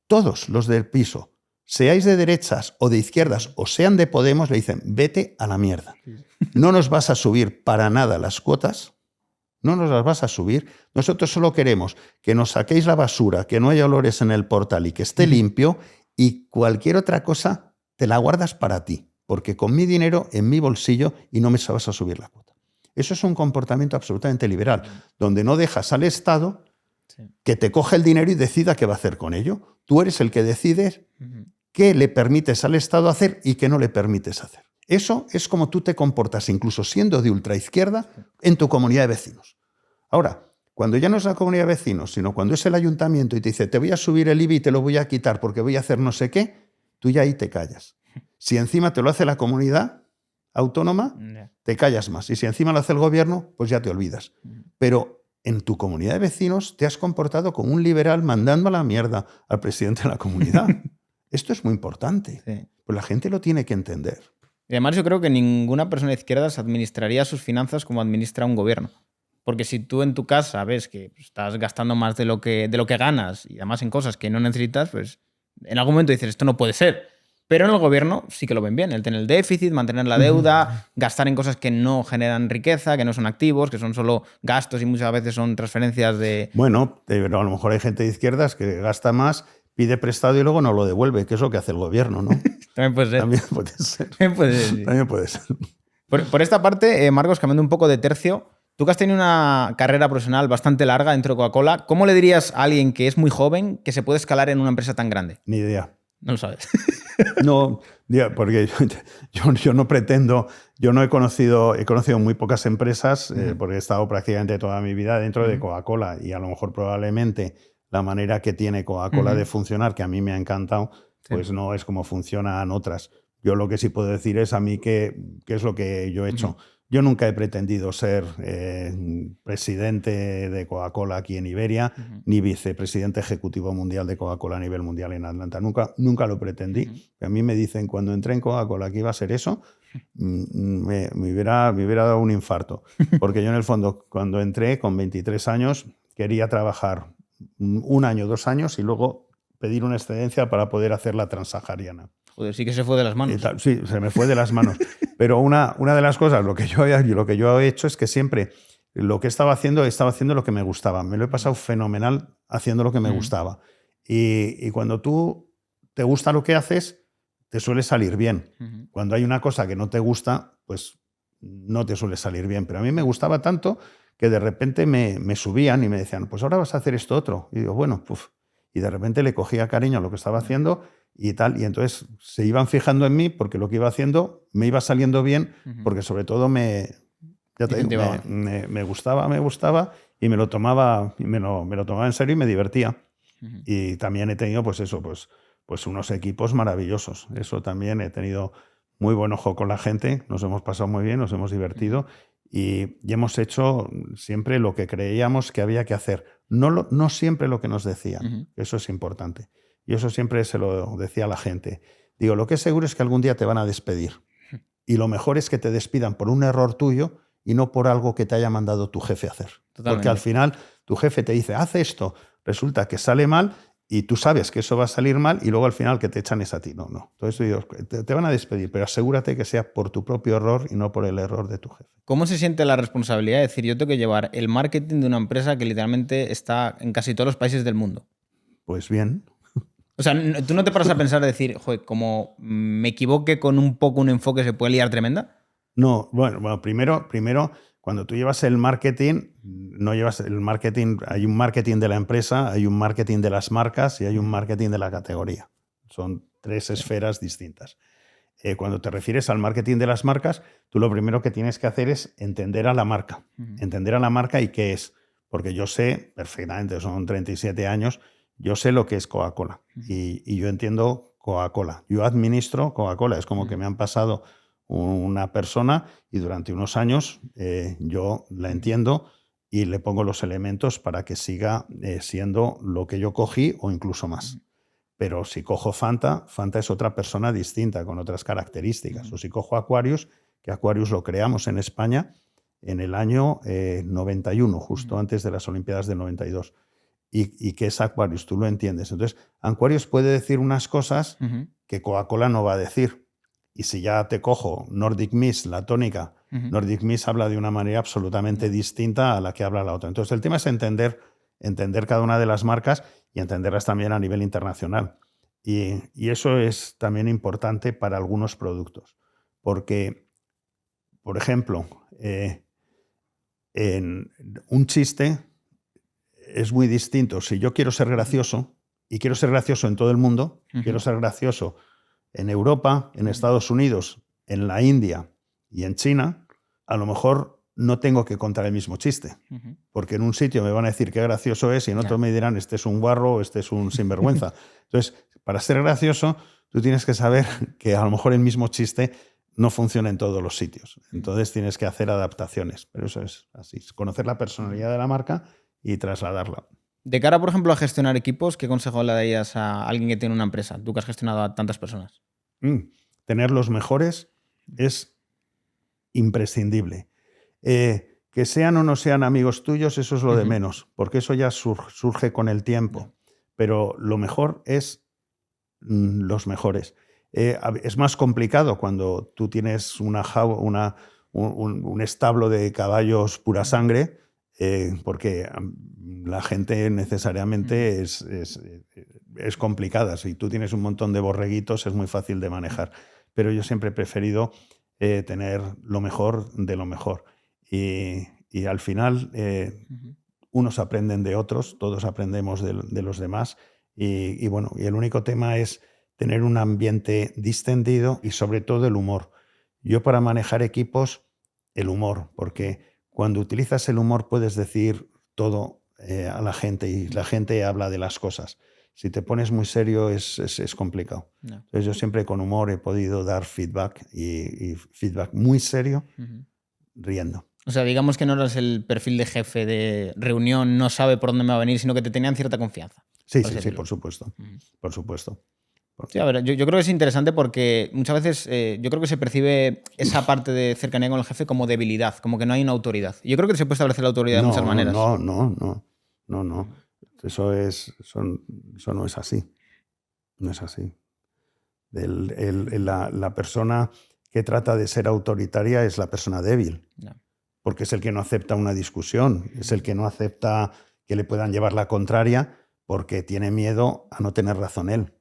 Todos los del piso, seáis de derechas o de izquierdas o sean de Podemos, le dicen, vete a la mierda. No nos vas a subir para nada las cuotas, no nos las vas a subir. Nosotros solo queremos que nos saquéis la basura, que no haya olores en el portal y que esté limpio, y cualquier otra cosa te la guardas para ti, porque con mi dinero en mi bolsillo y no me vas a subir la cuota. Eso es un comportamiento absolutamente liberal, donde no dejas al Estado que te coge el dinero y decida qué va a hacer con ello. Tú eres el que decides qué le permites al Estado hacer y qué no le permites hacer. Eso es como tú te comportas, incluso siendo de ultraizquierda, en tu comunidad de vecinos. Ahora, cuando ya no es la comunidad de vecinos, sino cuando es el ayuntamiento y te dice, te voy a subir el IBI y te lo voy a quitar porque voy a hacer no sé qué, tú ya ahí te callas. Si encima te lo hace la comunidad autónoma, te callas más. Y si encima lo hace el gobierno, pues ya te olvidas. Pero en tu comunidad de vecinos te has comportado como un liberal mandando a la mierda al presidente de la comunidad. Esto es muy importante. Sí. Pues la gente lo tiene que entender. Y además yo creo que ninguna persona de izquierdas administraría sus finanzas como administra un gobierno. Porque si tú en tu casa ves que estás gastando más de lo que ganas y además en cosas que no necesitas, pues en algún momento dices, esto no puede ser. Pero en el gobierno sí que lo ven bien, el tener el déficit, mantener la deuda, gastar en cosas que no generan riqueza, que no son activos, que son solo gastos y muchas veces son transferencias de... Bueno, pero a lo mejor hay gente de izquierdas que gasta más, pide prestado y luego no lo devuelve, que es lo que hace el gobierno, ¿no? También puede ser. También puede ser. También puede ser, sí. También puede ser. Por esta parte, Marcos, cambiando un poco de tercio, tú que has tenido una carrera profesional bastante larga dentro de Coca-Cola, ¿cómo le dirías a alguien que es muy joven que se puede escalar en una empresa tan grande? Ni idea. No lo sabes. No, porque yo no pretendo, yo no he conocido muy pocas empresas, porque he estado prácticamente toda mi vida dentro de Coca-Cola y a lo mejor probablemente la manera que tiene Coca-Cola de funcionar, que a mí me ha encantado, pues no es como funcionan otras. Yo lo que sí puedo decir es a mí qué es lo que yo he hecho. Yo nunca he pretendido ser presidente de Coca-Cola aquí en Iberia, ni vicepresidente ejecutivo mundial de Coca-Cola a nivel mundial en Atlanta. Nunca lo pretendí. A mí me dicen cuando entré en Coca-Cola que iba a ser eso, me hubiera dado un infarto. Porque yo en el fondo cuando entré con 23 años quería trabajar 1 año, 2 años y luego pedir una excedencia para poder hacer la transahariana. Joder, sí que se fue de las manos. Sí, se me fue de las manos. Pero una de las cosas, lo que yo he hecho es que siempre lo que estaba haciendo lo que me gustaba. Me lo he pasado fenomenal haciendo lo que me gustaba. Y cuando tú te gusta lo que haces, te suele salir bien. Cuando hay una cosa que no te gusta, pues no te suele salir bien. Pero a mí me gustaba tanto que de repente me subían y me decían, pues ahora vas a hacer esto otro. Y digo, bueno, y de repente le cogía cariño a lo que estaba haciendo y tal, y entonces se iban fijando en mí porque lo que iba haciendo me iba saliendo bien, porque sobre todo me gustaba y me lo tomaba en serio y me divertía. Y también he tenido pues unos equipos maravillosos. Eso también he tenido muy buen ojo con la gente, nos hemos pasado muy bien, nos hemos divertido y hemos hecho siempre lo que creíamos que había que hacer, no siempre lo que nos decían. Eso es importante. Y eso siempre se lo decía a la gente. Digo, lo que es seguro es que algún día te van a despedir. Y lo mejor es que te despidan por un error tuyo y no por algo que te haya mandado tu jefe a hacer. Totalmente. Porque al final tu jefe te dice, haz esto, resulta que sale mal y tú sabes que eso va a salir mal y luego al final que te echan es a ti. No. Entonces digo, te van a despedir, pero asegúrate que sea por tu propio error y no por el error de tu jefe. ¿Cómo se siente la responsabilidad de decir, yo tengo que llevar el marketing de una empresa que literalmente está en casi todos los países del mundo? Pues bien. O sea, ¿tú no te paras a pensar de decir, joder, como me equivoque con un enfoque se puede liar tremenda? No, bueno, primero, cuando tú llevas el marketing, no llevas el marketing, hay un marketing de la empresa, hay un marketing de las marcas y hay un marketing de la categoría. Son 3 esferas distintas. Cuando te refieres al marketing de las marcas, tú lo primero que tienes que hacer es entender a la marca. Entender a la marca y qué es. Porque yo sé perfectamente, son 37 años, yo sé lo que es Coca-Cola y yo entiendo Coca-Cola. Yo administro Coca-Cola. Es como que me han pasado una persona y durante unos años yo la entiendo y le pongo los elementos para que siga siendo lo que yo cogí o incluso más. Pero si cojo Fanta es otra persona distinta, con otras características. O si cojo Aquarius, que Aquarius lo creamos en España en el año 91, justo antes de las Olimpiadas del 92. Y que es Aquarius, tú lo entiendes. Entonces, Aquarius puede decir unas cosas que Coca-Cola no va a decir. Y si ya te cojo Nordic Mist, la tónica, Nordic Mist habla de una manera absolutamente distinta a la que habla la otra. Entonces, el tema es entender cada una de las marcas y entenderlas también a nivel internacional. Y eso es también importante para algunos productos. Porque, por ejemplo, en un chiste es muy distinto. Si yo quiero ser gracioso, y quiero ser gracioso en todo el mundo, quiero ser gracioso en Europa, en Estados Unidos, en la India y en China, a lo mejor no tengo que contar el mismo chiste. Porque en un sitio me van a decir qué gracioso es y en otro me dirán este es un guarro o este es un sinvergüenza. Entonces, para ser gracioso, tú tienes que saber que a lo mejor el mismo chiste no funciona en todos los sitios. Entonces tienes que hacer adaptaciones. Pero eso es así, conocer la personalidad de la marca y trasladarla. De cara, por ejemplo, a gestionar equipos, ¿qué consejo le darías a alguien que tiene una empresa? Tú que has gestionado a tantas personas. Tener los mejores es imprescindible. Que sean o no sean amigos tuyos, eso es lo de menos, porque eso ya surge con el tiempo. Pero lo mejor es los mejores. Es más complicado cuando tú tienes un establo de caballos pura sangre, porque la gente necesariamente es complicada. Si tú tienes un montón de borreguitos es muy fácil de manejar. Pero yo siempre he preferido tener lo mejor de lo mejor. Y al final unos aprenden de otros, todos aprendemos de los demás. Y bueno, y el único tema es tener un ambiente distendido y sobre todo el humor. Yo para manejar equipos, el humor, porque cuando utilizas el humor puedes decir todo a la gente y la gente habla de las cosas. Si te pones muy serio es complicado. No. Entonces yo siempre con humor he podido dar feedback y feedback muy serio, riendo. O sea, digamos que no eras el perfil de jefe de reunión, no sabe por dónde me va a venir, sino que te tenían cierta confianza. Sí, por supuesto. Por supuesto. Sí, a ver, yo creo que es interesante porque muchas veces yo creo que se percibe esa parte de cercanía con el jefe como debilidad, como que no hay una autoridad. Yo creo que se puede establecer la autoridad de muchas maneras. No. Eso no es así. No es así. La persona que trata de ser autoritaria es la persona débil. No. Porque es el que no acepta una discusión, es el que no acepta que le puedan llevar la contraria porque tiene miedo a no tener razón él.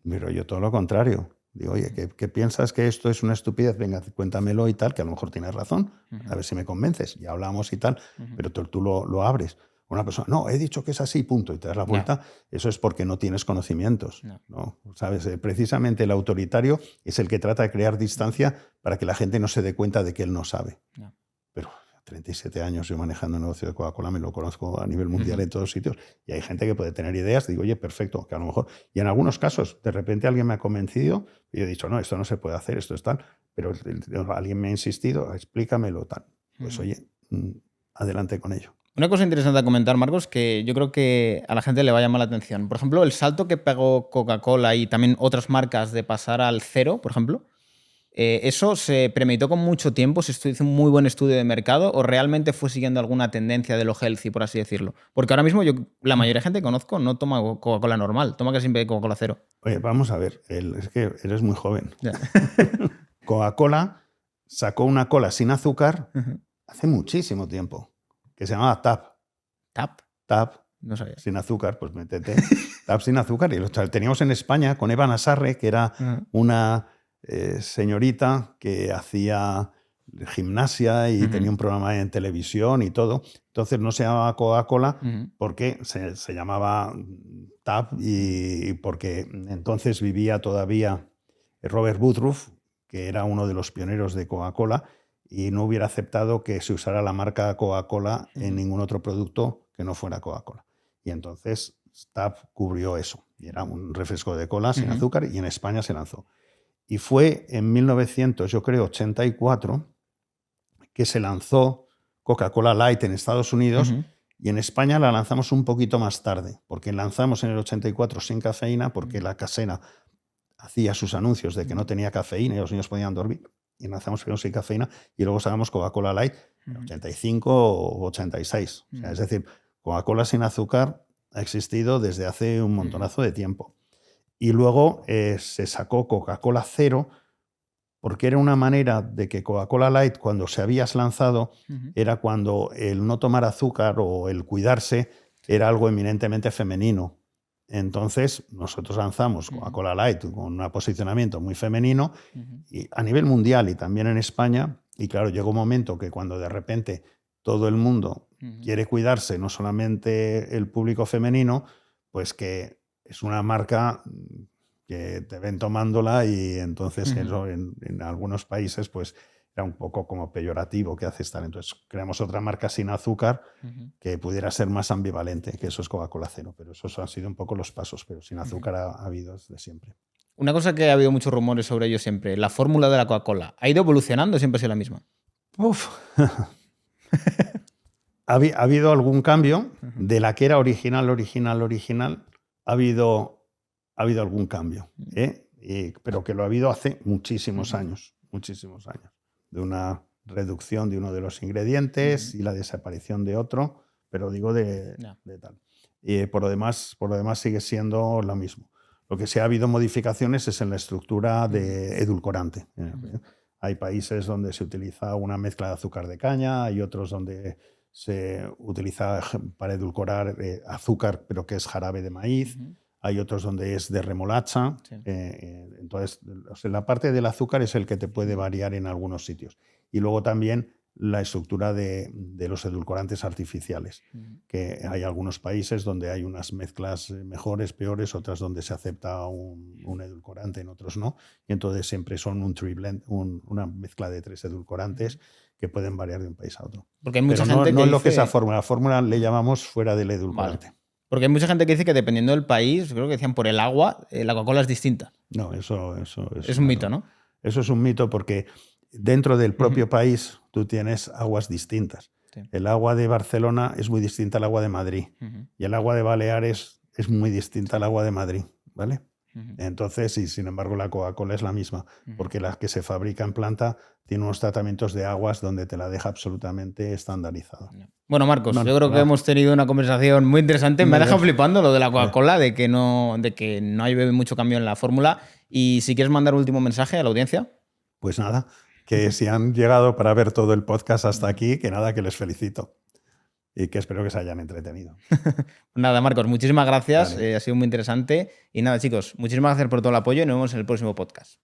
Pero yo todo lo contrario. Digo, oye, ¿qué piensas que esto es una estupidez? Venga, cuéntamelo y tal, que a lo mejor tienes razón. A ver si me convences. Ya hablamos y tal, pero tú lo abres. Una persona, no, he dicho que es así, punto, y te das la vuelta. No. Eso es porque no tienes conocimientos. No. ¿Sabes? Precisamente el autoritario es el que trata de crear distancia para que la gente no se dé cuenta de que él no sabe. No. Pero 37 años yo manejando el negocio de Coca-Cola, me lo conozco a nivel mundial en todos sitios, y hay gente que puede tener ideas, digo, oye, perfecto, que a lo mejor, y en algunos casos, de repente alguien me ha convencido, y yo he dicho, no, esto no se puede hacer, esto es tal, pero alguien me ha insistido, explícamelo, tal. Pues oye, adelante con ello. Una cosa interesante a comentar, Marcos, que yo creo que a la gente le va a llamar la atención. Por ejemplo, el salto que pegó Coca-Cola y también otras marcas de pasar al cero, por ejemplo, ¿eso se premeditó con mucho tiempo? ¿Se hizo un muy buen estudio de mercado o realmente fue siguiendo alguna tendencia de lo healthy, por así decirlo? Porque ahora mismo la mayoría de gente que conozco no toma Coca-Cola normal, toma casi siempre Coca-Cola cero. Oye, vamos a ver, es que eres muy joven. Yeah. Coca-Cola sacó una cola sin azúcar hace muchísimo tiempo, que se llamaba TAP. ¿TAP? TAP. No sabía. Sin azúcar, pues métete. TAP sin azúcar. Y lo teníamos en España con Eva Nassarre, que era una señorita que hacía gimnasia y tenía un programa en televisión y todo. Entonces no se llamaba Coca-Cola porque se llamaba TAP y porque entonces vivía todavía Robert Woodruff, que era uno de los pioneros de Coca-Cola, y no hubiera aceptado que se usara la marca Coca-Cola en ningún otro producto que no fuera Coca-Cola. Y entonces TAP cubrió eso. Y era un refresco de cola sin azúcar y en España se lanzó. Y fue en 1984 que se lanzó Coca-Cola Light en Estados Unidos y en España la lanzamos un poquito más tarde, porque lanzamos en el 84 sin cafeína porque la casera hacía sus anuncios de que no tenía cafeína y los niños podían dormir. Y lanzamos primero sin cafeína y luego sacamos Coca-Cola Light en 85 o 86. O sea, es decir, Coca-Cola sin azúcar ha existido desde hace un montonazo de tiempo. Y luego se sacó Coca-Cola Cero porque era una manera de que Coca-Cola Light, cuando se habías lanzado, era cuando el no tomar azúcar o el cuidarse era algo eminentemente femenino. Entonces, nosotros lanzamos Coca-Cola Light con un posicionamiento muy femenino y a nivel mundial y también en España. Y claro, llegó un momento que cuando de repente todo el mundo quiere cuidarse, no solamente el público femenino, pues que es una marca que te ven tomándola y entonces eso en algunos países pues era un poco como peyorativo, ¿qué haces tal? Entonces creamos otra marca sin azúcar que pudiera ser más ambivalente, que eso es Coca-Cola Cero, pero esos han sido un poco los pasos, pero sin azúcar ha habido desde siempre. Una cosa que ha habido muchos rumores sobre ello siempre, la fórmula de la Coca-Cola, ¿ha ido evolucionando o siempre ha sido la misma? Uf. Ha habido algún cambio de la que era original, ha habido algún cambio, pero que lo ha habido hace muchísimos años, de una reducción de uno de los ingredientes y la desaparición de otro, pero digo de tal. Y por lo demás sigue siendo lo mismo. Lo que sí ha habido modificaciones es en la estructura de edulcorante. Hay países donde se utiliza una mezcla de azúcar de caña, hay otros donde se utiliza para edulcorar azúcar, pero que es jarabe de maíz. Hay otros donde es de remolacha. Sí. Entonces, la parte del azúcar es el que te puede variar en algunos sitios. Y luego también la estructura de los edulcorantes artificiales, que hay algunos países donde hay unas mezclas mejores, peores, otras donde se acepta un edulcorante, en otros no. Y entonces siempre son un tree blend, una mezcla de 3 edulcorantes que pueden variar de un país a otro. Porque hay mucha Pero gente no que es lo que dice... es la fórmula le llamamos fuera del edulcorante. Vale. Porque hay mucha gente que dice que dependiendo del país, creo que decían por el agua, la Coca-Cola es distinta. No, eso es un mito, ¿no? Eso es un mito porque dentro del propio país tú tienes aguas distintas. Sí. El agua de Barcelona es muy distinta al agua de Madrid y el agua de Baleares es muy distinta al agua de Madrid, ¿vale? Entonces, y sin embargo, la Coca-Cola es la misma, porque la que se fabrica en planta tiene unos tratamientos de aguas donde te la deja absolutamente estandarizada. Bueno, Marcos, yo creo que hemos tenido una conversación muy interesante. Me ha dejado flipando lo de la Coca-Cola, de que no hay mucho cambio en la fórmula. Y si quieres mandar un último mensaje a la audiencia. Pues nada, que si han llegado para ver todo el podcast hasta aquí, que nada, que les felicito. Y que espero que se hayan entretenido. Nada, Marcos, muchísimas gracias. Vale. Ha sido muy interesante. Y nada, chicos, muchísimas gracias por todo el apoyo y nos vemos en el próximo podcast.